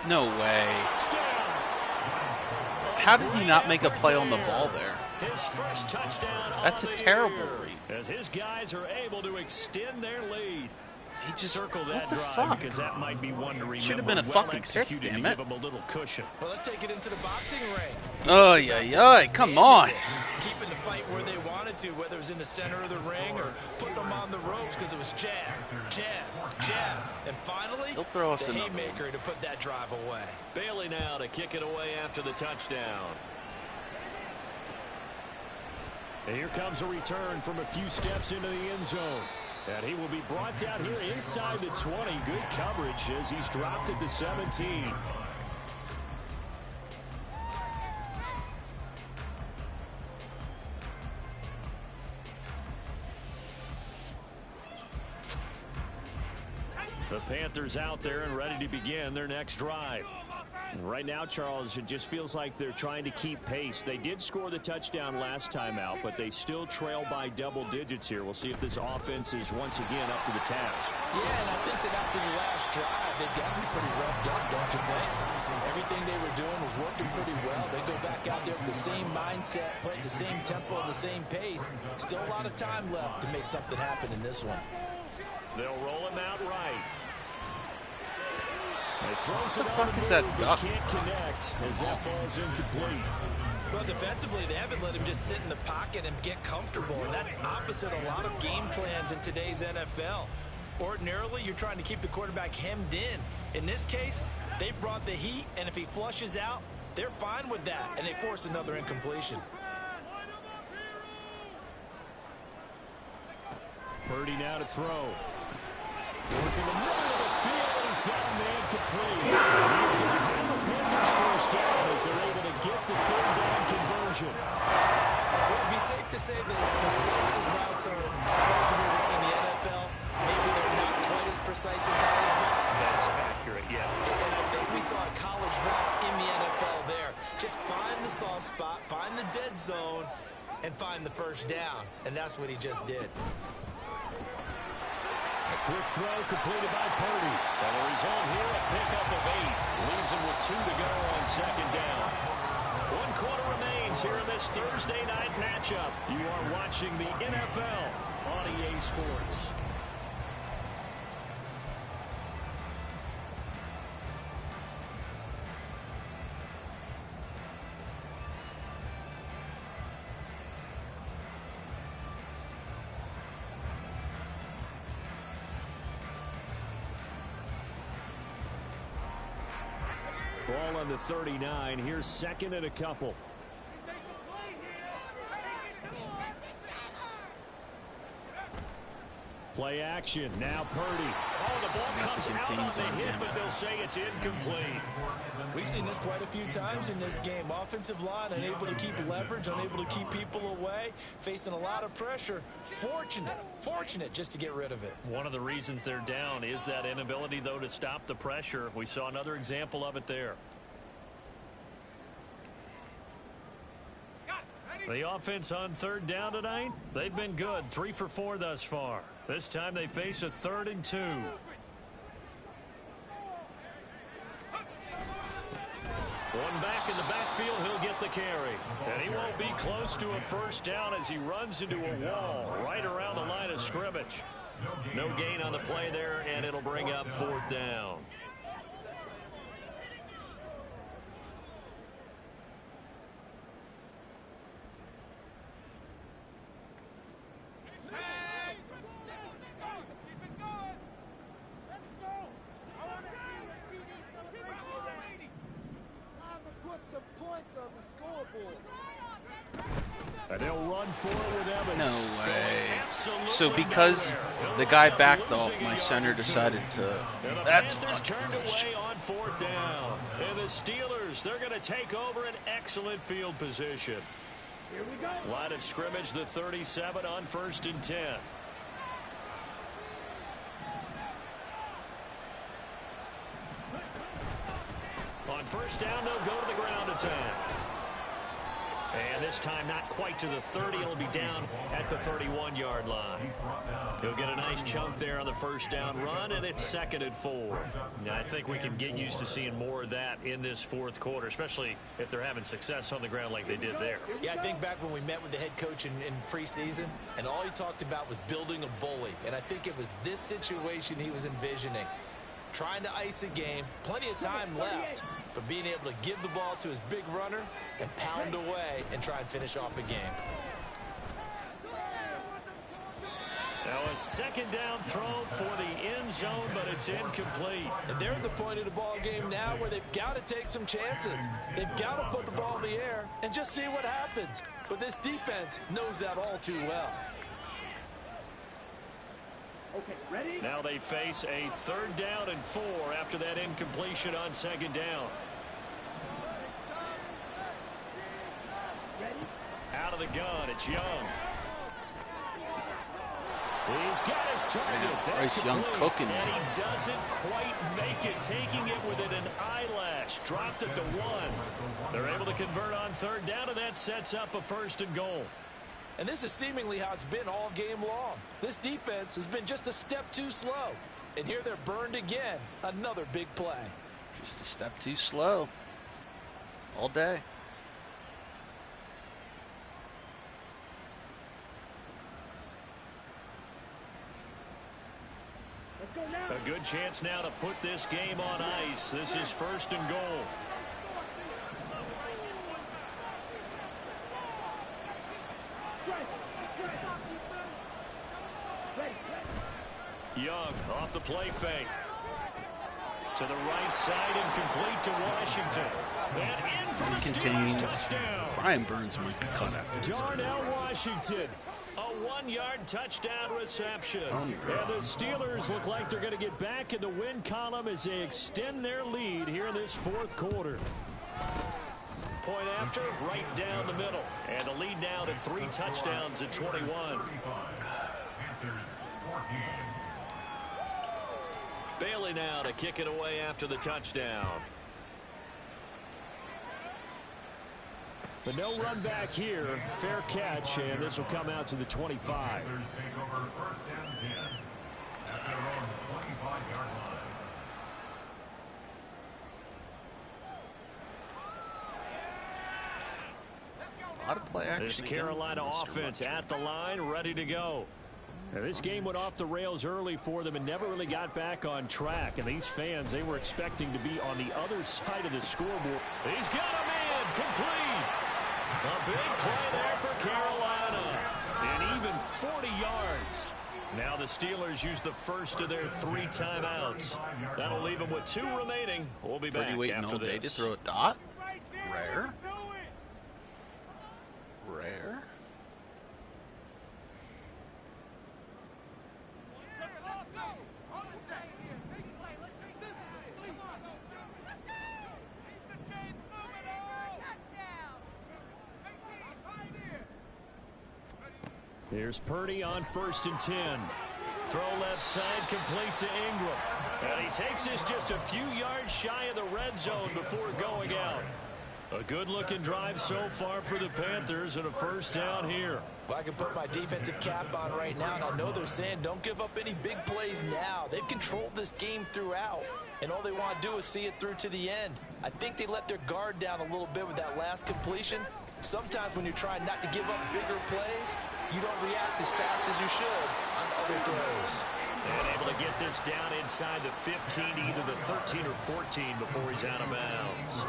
No way. How did he not make a play on the ball there? His first touchdown. That's a terrible read. As his guys are able to extend their lead. He just Circle that what the drive fuck? because that might be one to remember. Should have been a well fucking pick, executed damn to it. give him a little cushion. Well, let's take it into the boxing ring. Oh, yeah, come on. Keeping the fight where they wanted to, whether it was in the center of the ring or putting them on the ropes because it was jab, jab, jab. And finally, He'll throw us the another haymaker to put that drive away. Bailey now to kick it away after the touchdown. And here comes a return from a few steps into the end zone. And he will be brought down here inside the 20. Good coverage as he's dropped at the 17. The Panthers out there and ready to begin their next drive. And right now, Charles, it just feels like they're trying to keep pace. They did score the touchdown last time out, but they still trail by double digits here. We'll see if this offense is once again up to the task. Yeah, and I think that after the last drive, they've got to be pretty revved up, don't you think? Everything they were doing was working pretty well. They go back out there with the same mindset, playing the same tempo, the same pace. Still a lot of time left to make something happen in this one. They'll roll him out right. What the fuck is that duck? Can't connect as that falls incomplete. Well, defensively, they haven't let him just sit in the pocket and get comfortable, and that's opposite a lot of game plans in today's NFL. Ordinarily, you're trying to keep the quarterback hemmed in. In this case, they brought the heat, and if he flushes out, they're fine with that, and they force another incompletion. Purdy now to throw. Working the middle of the field, and he's got a man complete. He's going to have the Panthers first down as they're able to get the 3rd down conversion. Well, it'd be safe to say that as precise as routes are supposed to be run in the NFL, maybe they're not quite as precise in college ball. That's accurate, yeah. And I think we saw a college route in the NFL there. Just find the soft spot, find the dead zone, and find the first down. And that's what he just did. A quick throw completed by Purdy. And the result here, a pickup of 8. Leaves him with 2 to go on 2nd down. 1 quarter remains here in this Thursday night matchup. You are watching the NFL on EA Sports. Ball on the 39. Here's second and a couple. Play action. Now Purdy. Oh, the ball comes out on the hit, but they'll say it's incomplete. We've seen this quite a few times in this game. Offensive line unable to keep leverage, unable to keep people away, facing a lot of pressure. Fortunate just to get rid of it. One of the reasons they're down is that inability, though, to stop the pressure. We saw another example of it there. The offense on third down tonight, they've been good. 3 for 4 thus far. This time they face a 3rd and 2. One back in the backfield, he'll get the carry. And he won't be close to a first down as he runs into a wall right around the line of scrimmage. No gain on the play there, and it'll bring up 4th down. And they'll run for it with Evans. No way. So because the guy backed off, my center decided to... That's fucking turned away on 4th down. And the Steelers, they're going to take over an excellent field position. Here we go. Line of scrimmage, the 37 on 1st and 10. On 1st down, they'll go to the ground attack. And this time not quite to the 30. It'll be down at the 31-yard line. He'll get a nice chunk there on the 1st down run, and it's 2nd and 4. Now, I think we can get used to seeing more of that in this 4th quarter, especially if they're having success on the ground like they did there. Yeah, I think back when we met with the head coach in preseason, and all he talked about was building a bully. And I think it was this situation he was envisioning. Trying to ice a game, plenty of time left, but being able to give the ball to his big runner and pound away and try and finish off a game. Now a 2nd down throw for the end zone, but it's incomplete. And they're at the point of the ball game now where they've got to take some chances. They've got to put the ball in the air and just see what happens. But this defense knows that all too well. Okay, ready? Now they face a 3rd down and 4 after that incompletion on 2nd down. Ready? Out of the gun, it's Young. He's got his target. That's Bryce Young complete. cooking. And he doesn't quite make it, taking it within an eyelash. Dropped it to 1. They're able to convert on 3rd down, and that sets up a 1st and goal. And this is seemingly how it's been all game long. This defense has been just a step too slow. And here they're burned again. Another big play. Just a step too slow. All day. Let's go now. A good chance now to put this game on ice. This is 1st and goal. Young off the play fake. To the right side and complete to Washington. And in for the Steelers touchdown. Brian Burns might be cut after this. Darnell Washington. A 1-yard touchdown reception. And the Steelers look like they're going to get back in the win column as they extend their lead here in this 4th quarter. Point after, right down the middle. And the lead now to 3 touchdowns at 21. Bailey now to kick it away after the touchdown. But no run back here. Fair catch, and this will come out to the 25. A lot of play action. This Carolina offense at the line, ready to go. Now, this game went off the rails early for them and never really got back on track. And these fans, they were expecting to be on the other side of the scoreboard. He's got a man complete. A big play there for Carolina. And even 40 yards. Now the Steelers use the first of their 3 timeouts. That'll leave them with 2 remaining. We'll be back Pretty waiting after all day to this. throw a dot. Rare. Rare. Here's Purdy on 1st and 10. Throw left side, complete to Ingram. And he takes this just a few yards shy of the red zone before going out. A good-looking drive so far for the Panthers and a first down here. Well, I can put my defensive cap on right now, and I know they're saying don't give up any big plays now. They've controlled this game throughout, and all they want to do is see it through to the end. I think they let their guard down a little bit with that last completion. Sometimes when you're trying not to give up bigger plays, you don't react as fast as you should on other throws. And able to get this down inside the 15, either the 13 or 14 before he's out of bounds.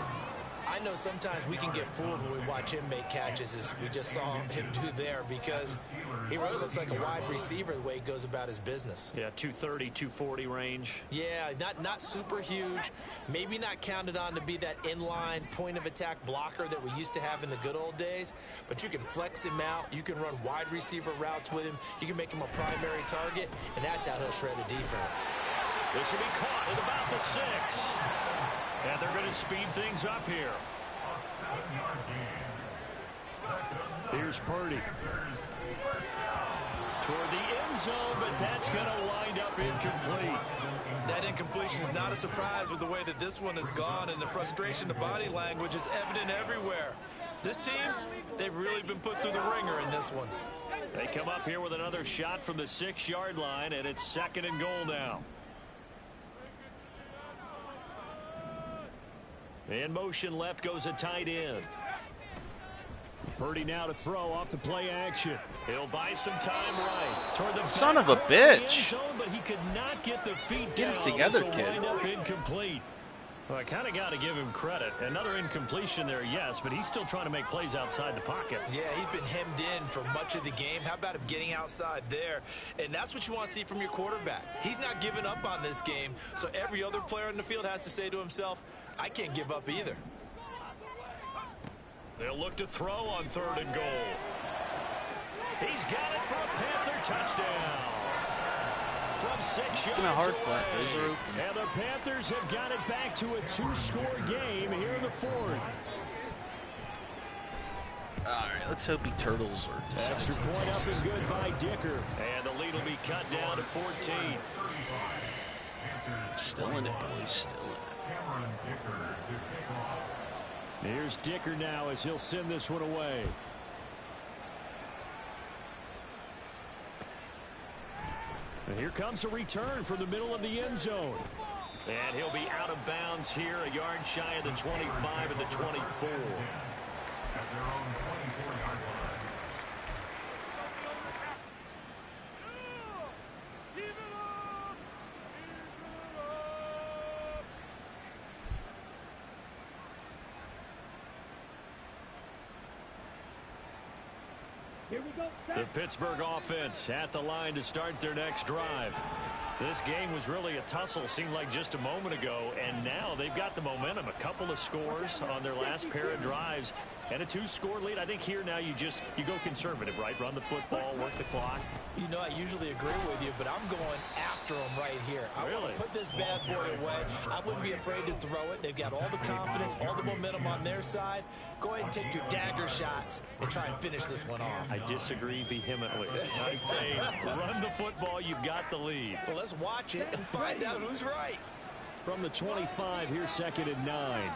I know sometimes we can get fooled when we watch him make catches, as we just saw him do there, because he really looks like a wide receiver the way he goes about his business. Yeah, 230, 240 range. Yeah, not super huge. Maybe not counted on to be that inline point-of-attack blocker that we used to have in the good old days, but you can flex him out. You can run wide receiver routes with him. You can make him a primary target, and that's how he'll shred the defense. This will be caught at about the 6. And they're going to speed things up here. Here's Purdy. Toward the end zone, but that's going to wind up incomplete. That incompletion is not a surprise with the way that this one has gone, and the frustration, the body language is evident everywhere. This team, they've really been put through the ringer in this one. They come up here with another shot from the 6-yard line, and it's 2nd and goal now. In motion left goes a tight end. Purdy now to throw off the play action. He'll buy some time right. Toward the Son of a bitch. Zone, but he could not get the feet Get down. it together, This will kid. wind up incomplete. Well, I kind of got to give him credit. Another incompletion there, yes, but he's still trying to make plays outside the pocket. Yeah, he's been hemmed in for much of the game. How about him getting outside there? And that's what you want to see from your quarterback. He's not giving up on this game, so every other player in the field has to say to himself, I can't give up either. They'll look to throw on 3rd and goal. He's got it for a Panther touchdown. From 6 yards Getting a hard away. flat. Those are open. And the Panthers have got it back to a 2-score game here in the 4th. All right, let's hope he turtles or decides Extra to point toss up this. and good by Dicker. And the lead will be cut down to 14. Still in it, boys. Still in it. Here's Dicker now as he'll send this one away. And here comes a return from the middle of the end zone. And he'll be out of bounds here, a yard shy of the 25 and the 24. Here we go. The Pittsburgh offense at the line to start their next drive. This game was really a tussle, seemed like just a moment ago, and now they've got the momentum. A couple of scores on their last pair of drives and a 2-score lead. I think here now you go conservative, right? Run the football, work the clock. You know, I usually agree with you, but I'm going after him right here. I want Really? to put this bad boy away. I wouldn't be afraid to throw it. They've got all the confidence, all the momentum on their side. Go ahead and take your dagger shots and try and finish this one off. I disagree vehemently. I say run the football, you've got the lead. Well, let's watch it and find out who's right. From the 25, here's 2nd and 9.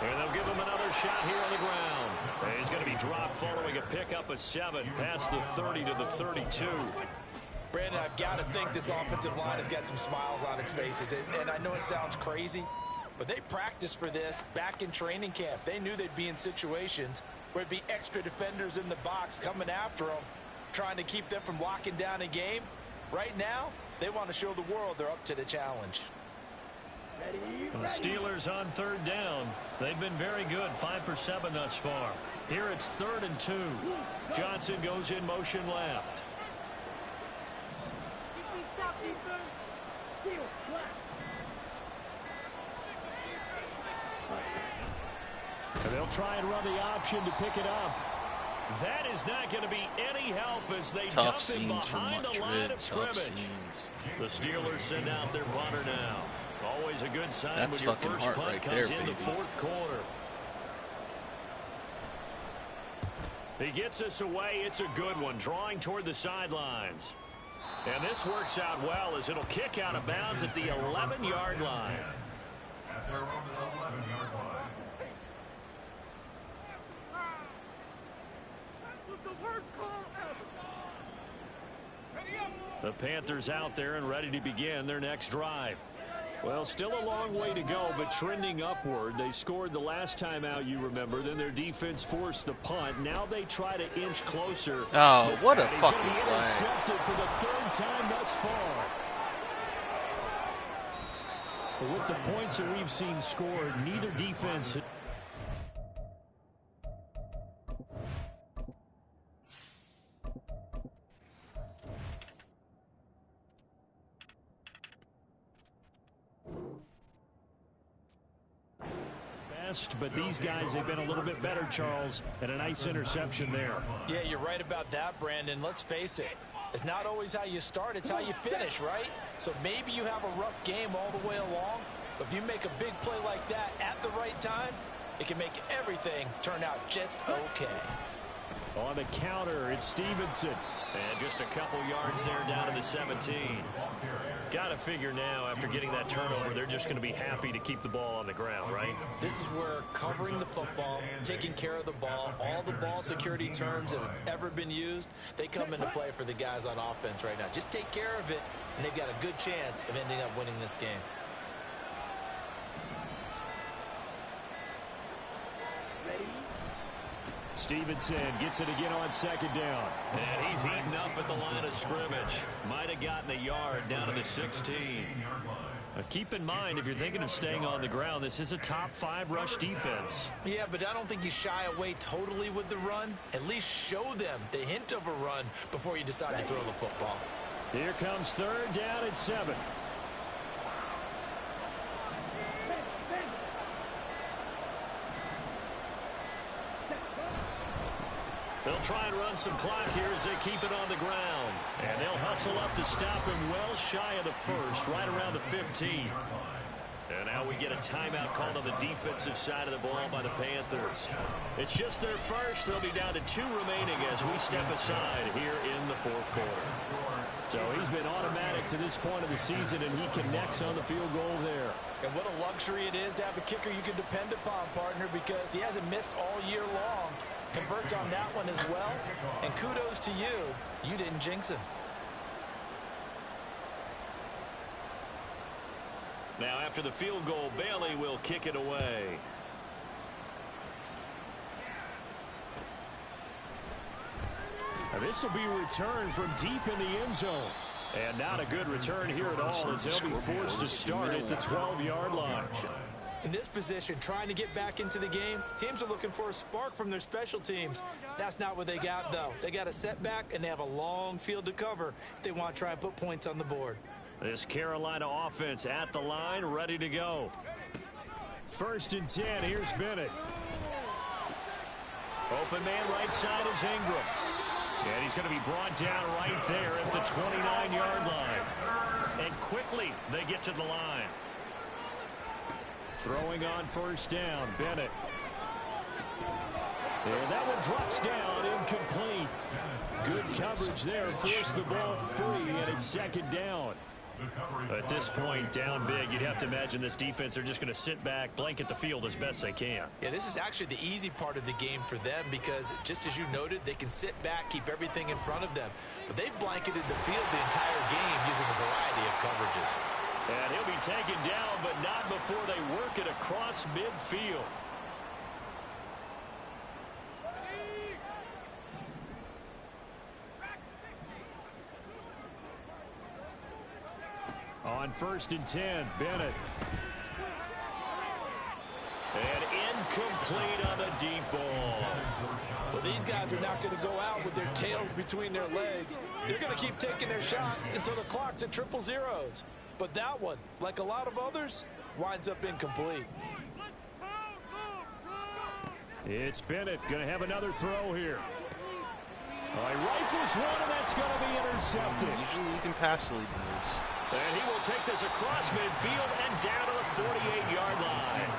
And they'll give him another shot here on the ground. And he's going to be dropped following a pickup of 7 past the 30 to the 32. Brandon, I've got to think this offensive line has got some smiles on its faces. And I know it sounds crazy, but they practiced for this back in training camp. They knew they'd be in situations where it'd be extra defenders in the box coming after them, trying to keep them from locking down a game. Right now, They want to show the world they're up to the challenge. The Steelers on third down. They've been very good, 5 for 7 thus far. Here it's 3rd and 2. Johnson goes in motion left. And they'll try and run the option to pick it up. That is not going to be any help as they dump it behind the line of scrimmage. The Steelers send out their punter now. Always a good sign That's when your fucking first heart punt right comes there, in the baby. fourth quarter. He gets us away. It's a good one, drawing toward the sidelines. And this works out well as it'll kick out of bounds at the 11-yard line. At their own 11-yard line. The Panthers out there and ready to begin their next drive. Well, still a long way to go, but trending upward. They scored the last time out, you remember. Then their defense forced the punt. Now they try to inch closer. Oh, what a He's fucking going to be play. intercepted for the 3rd time thus far. With the points that we've seen scored, neither defense... But these guys have been a little bit better, Charles, and a nice interception there. Yeah, you're right about that, Brandon. Let's face it. It's not always how you start, it's how you finish, right? So maybe you have a rough game all the way along, but if you make a big play like that at the right time, it can make everything turn out just okay. On the counter, it's Stevenson. And just a couple yards there down to the 17. Got to figure now, after getting that turnover, they're just going to be happy to keep the ball on the ground, right? This is where covering the football, taking care of the ball, all the ball security terms that have ever been used, they come into play for the guys on offense right now. Just take care of it, and they've got a good chance of ending up winning this game. Stevenson gets it again on 2nd down. And he's heating up at the line of scrimmage. Might have gotten a yard down to the 16. Keep in mind, if you're thinking of staying on the ground, this is a top 5 rush defense. Yeah, but I don't think you shy away totally with the run. At least show them the hint of a run before you decide to throw the football. Here comes 3rd down and 7. They'll try and run some clock here as they keep it on the ground. And they'll hustle up to stop him well shy of the 1st, right around the 15. And now we get a timeout called on the defensive side of the ball by the Panthers. It's just their first. They'll be down to 2 remaining as we step aside here in the 4th quarter. So he's been automatic to this point of the season, and he connects on the field goal there. And what a luxury it is to have a kicker you can depend upon, partner, because he hasn't missed all year long. Converts on that one as well. And kudos to you. You didn't jinx him. Now after the field goal, Bailey will kick it away. Now this will be returned from deep in the end zone. And not a good return here at all as they'll be forced to start at the 12-yard line. In this position, trying to get back into the game, teams are looking for a spark from their special teams. That's not what they got, though. They got a setback, and they have a long field to cover if they want to try and put points on the board. This Carolina offense at the line, ready to go. 1st and 10, here's Bennett. Open man right side is Ingram. And he's going to be brought down right there at the 29-yard line. And quickly, they get to the line. Throwing on 1st down, Bennett. And that one drops down, incomplete. Good coverage there, forced the ball free, and it's 2nd down. At this point, down big, you'd have to imagine this defense are just going to sit back, blanket the field as best they can. Yeah, this is actually the easy part of the game for them because, just as you noted, they can sit back, keep everything in front of them. But they've blanketed the field the entire game using a variety of coverages. And he'll be taken down, but not before they work it across midfield. On 1st and 10, Bennett. And incomplete on the deep ball. Well, these guys are not going to go out with their tails between their legs. They're going to keep taking their shots until the clock's at 0-0. But that one, like a lot of others, winds up incomplete. It's Bennett going to have another throw here. All right, rifles one, and that's going to be intercepted. Usually you can pass the lead boys. And he will take this across midfield and down to the 48-yard line.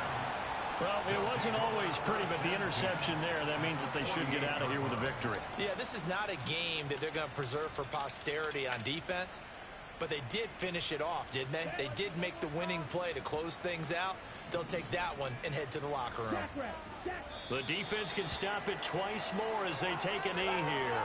Well, it wasn't always pretty, but the interception there, that means that they should get out of here with a victory. Yeah, this is not a game that they're going to preserve for posterity on defense, but they did finish it off, didn't they? They did make the winning play to close things out. They'll take that one and head to the locker room. The defense can stop it twice more as they take a knee here.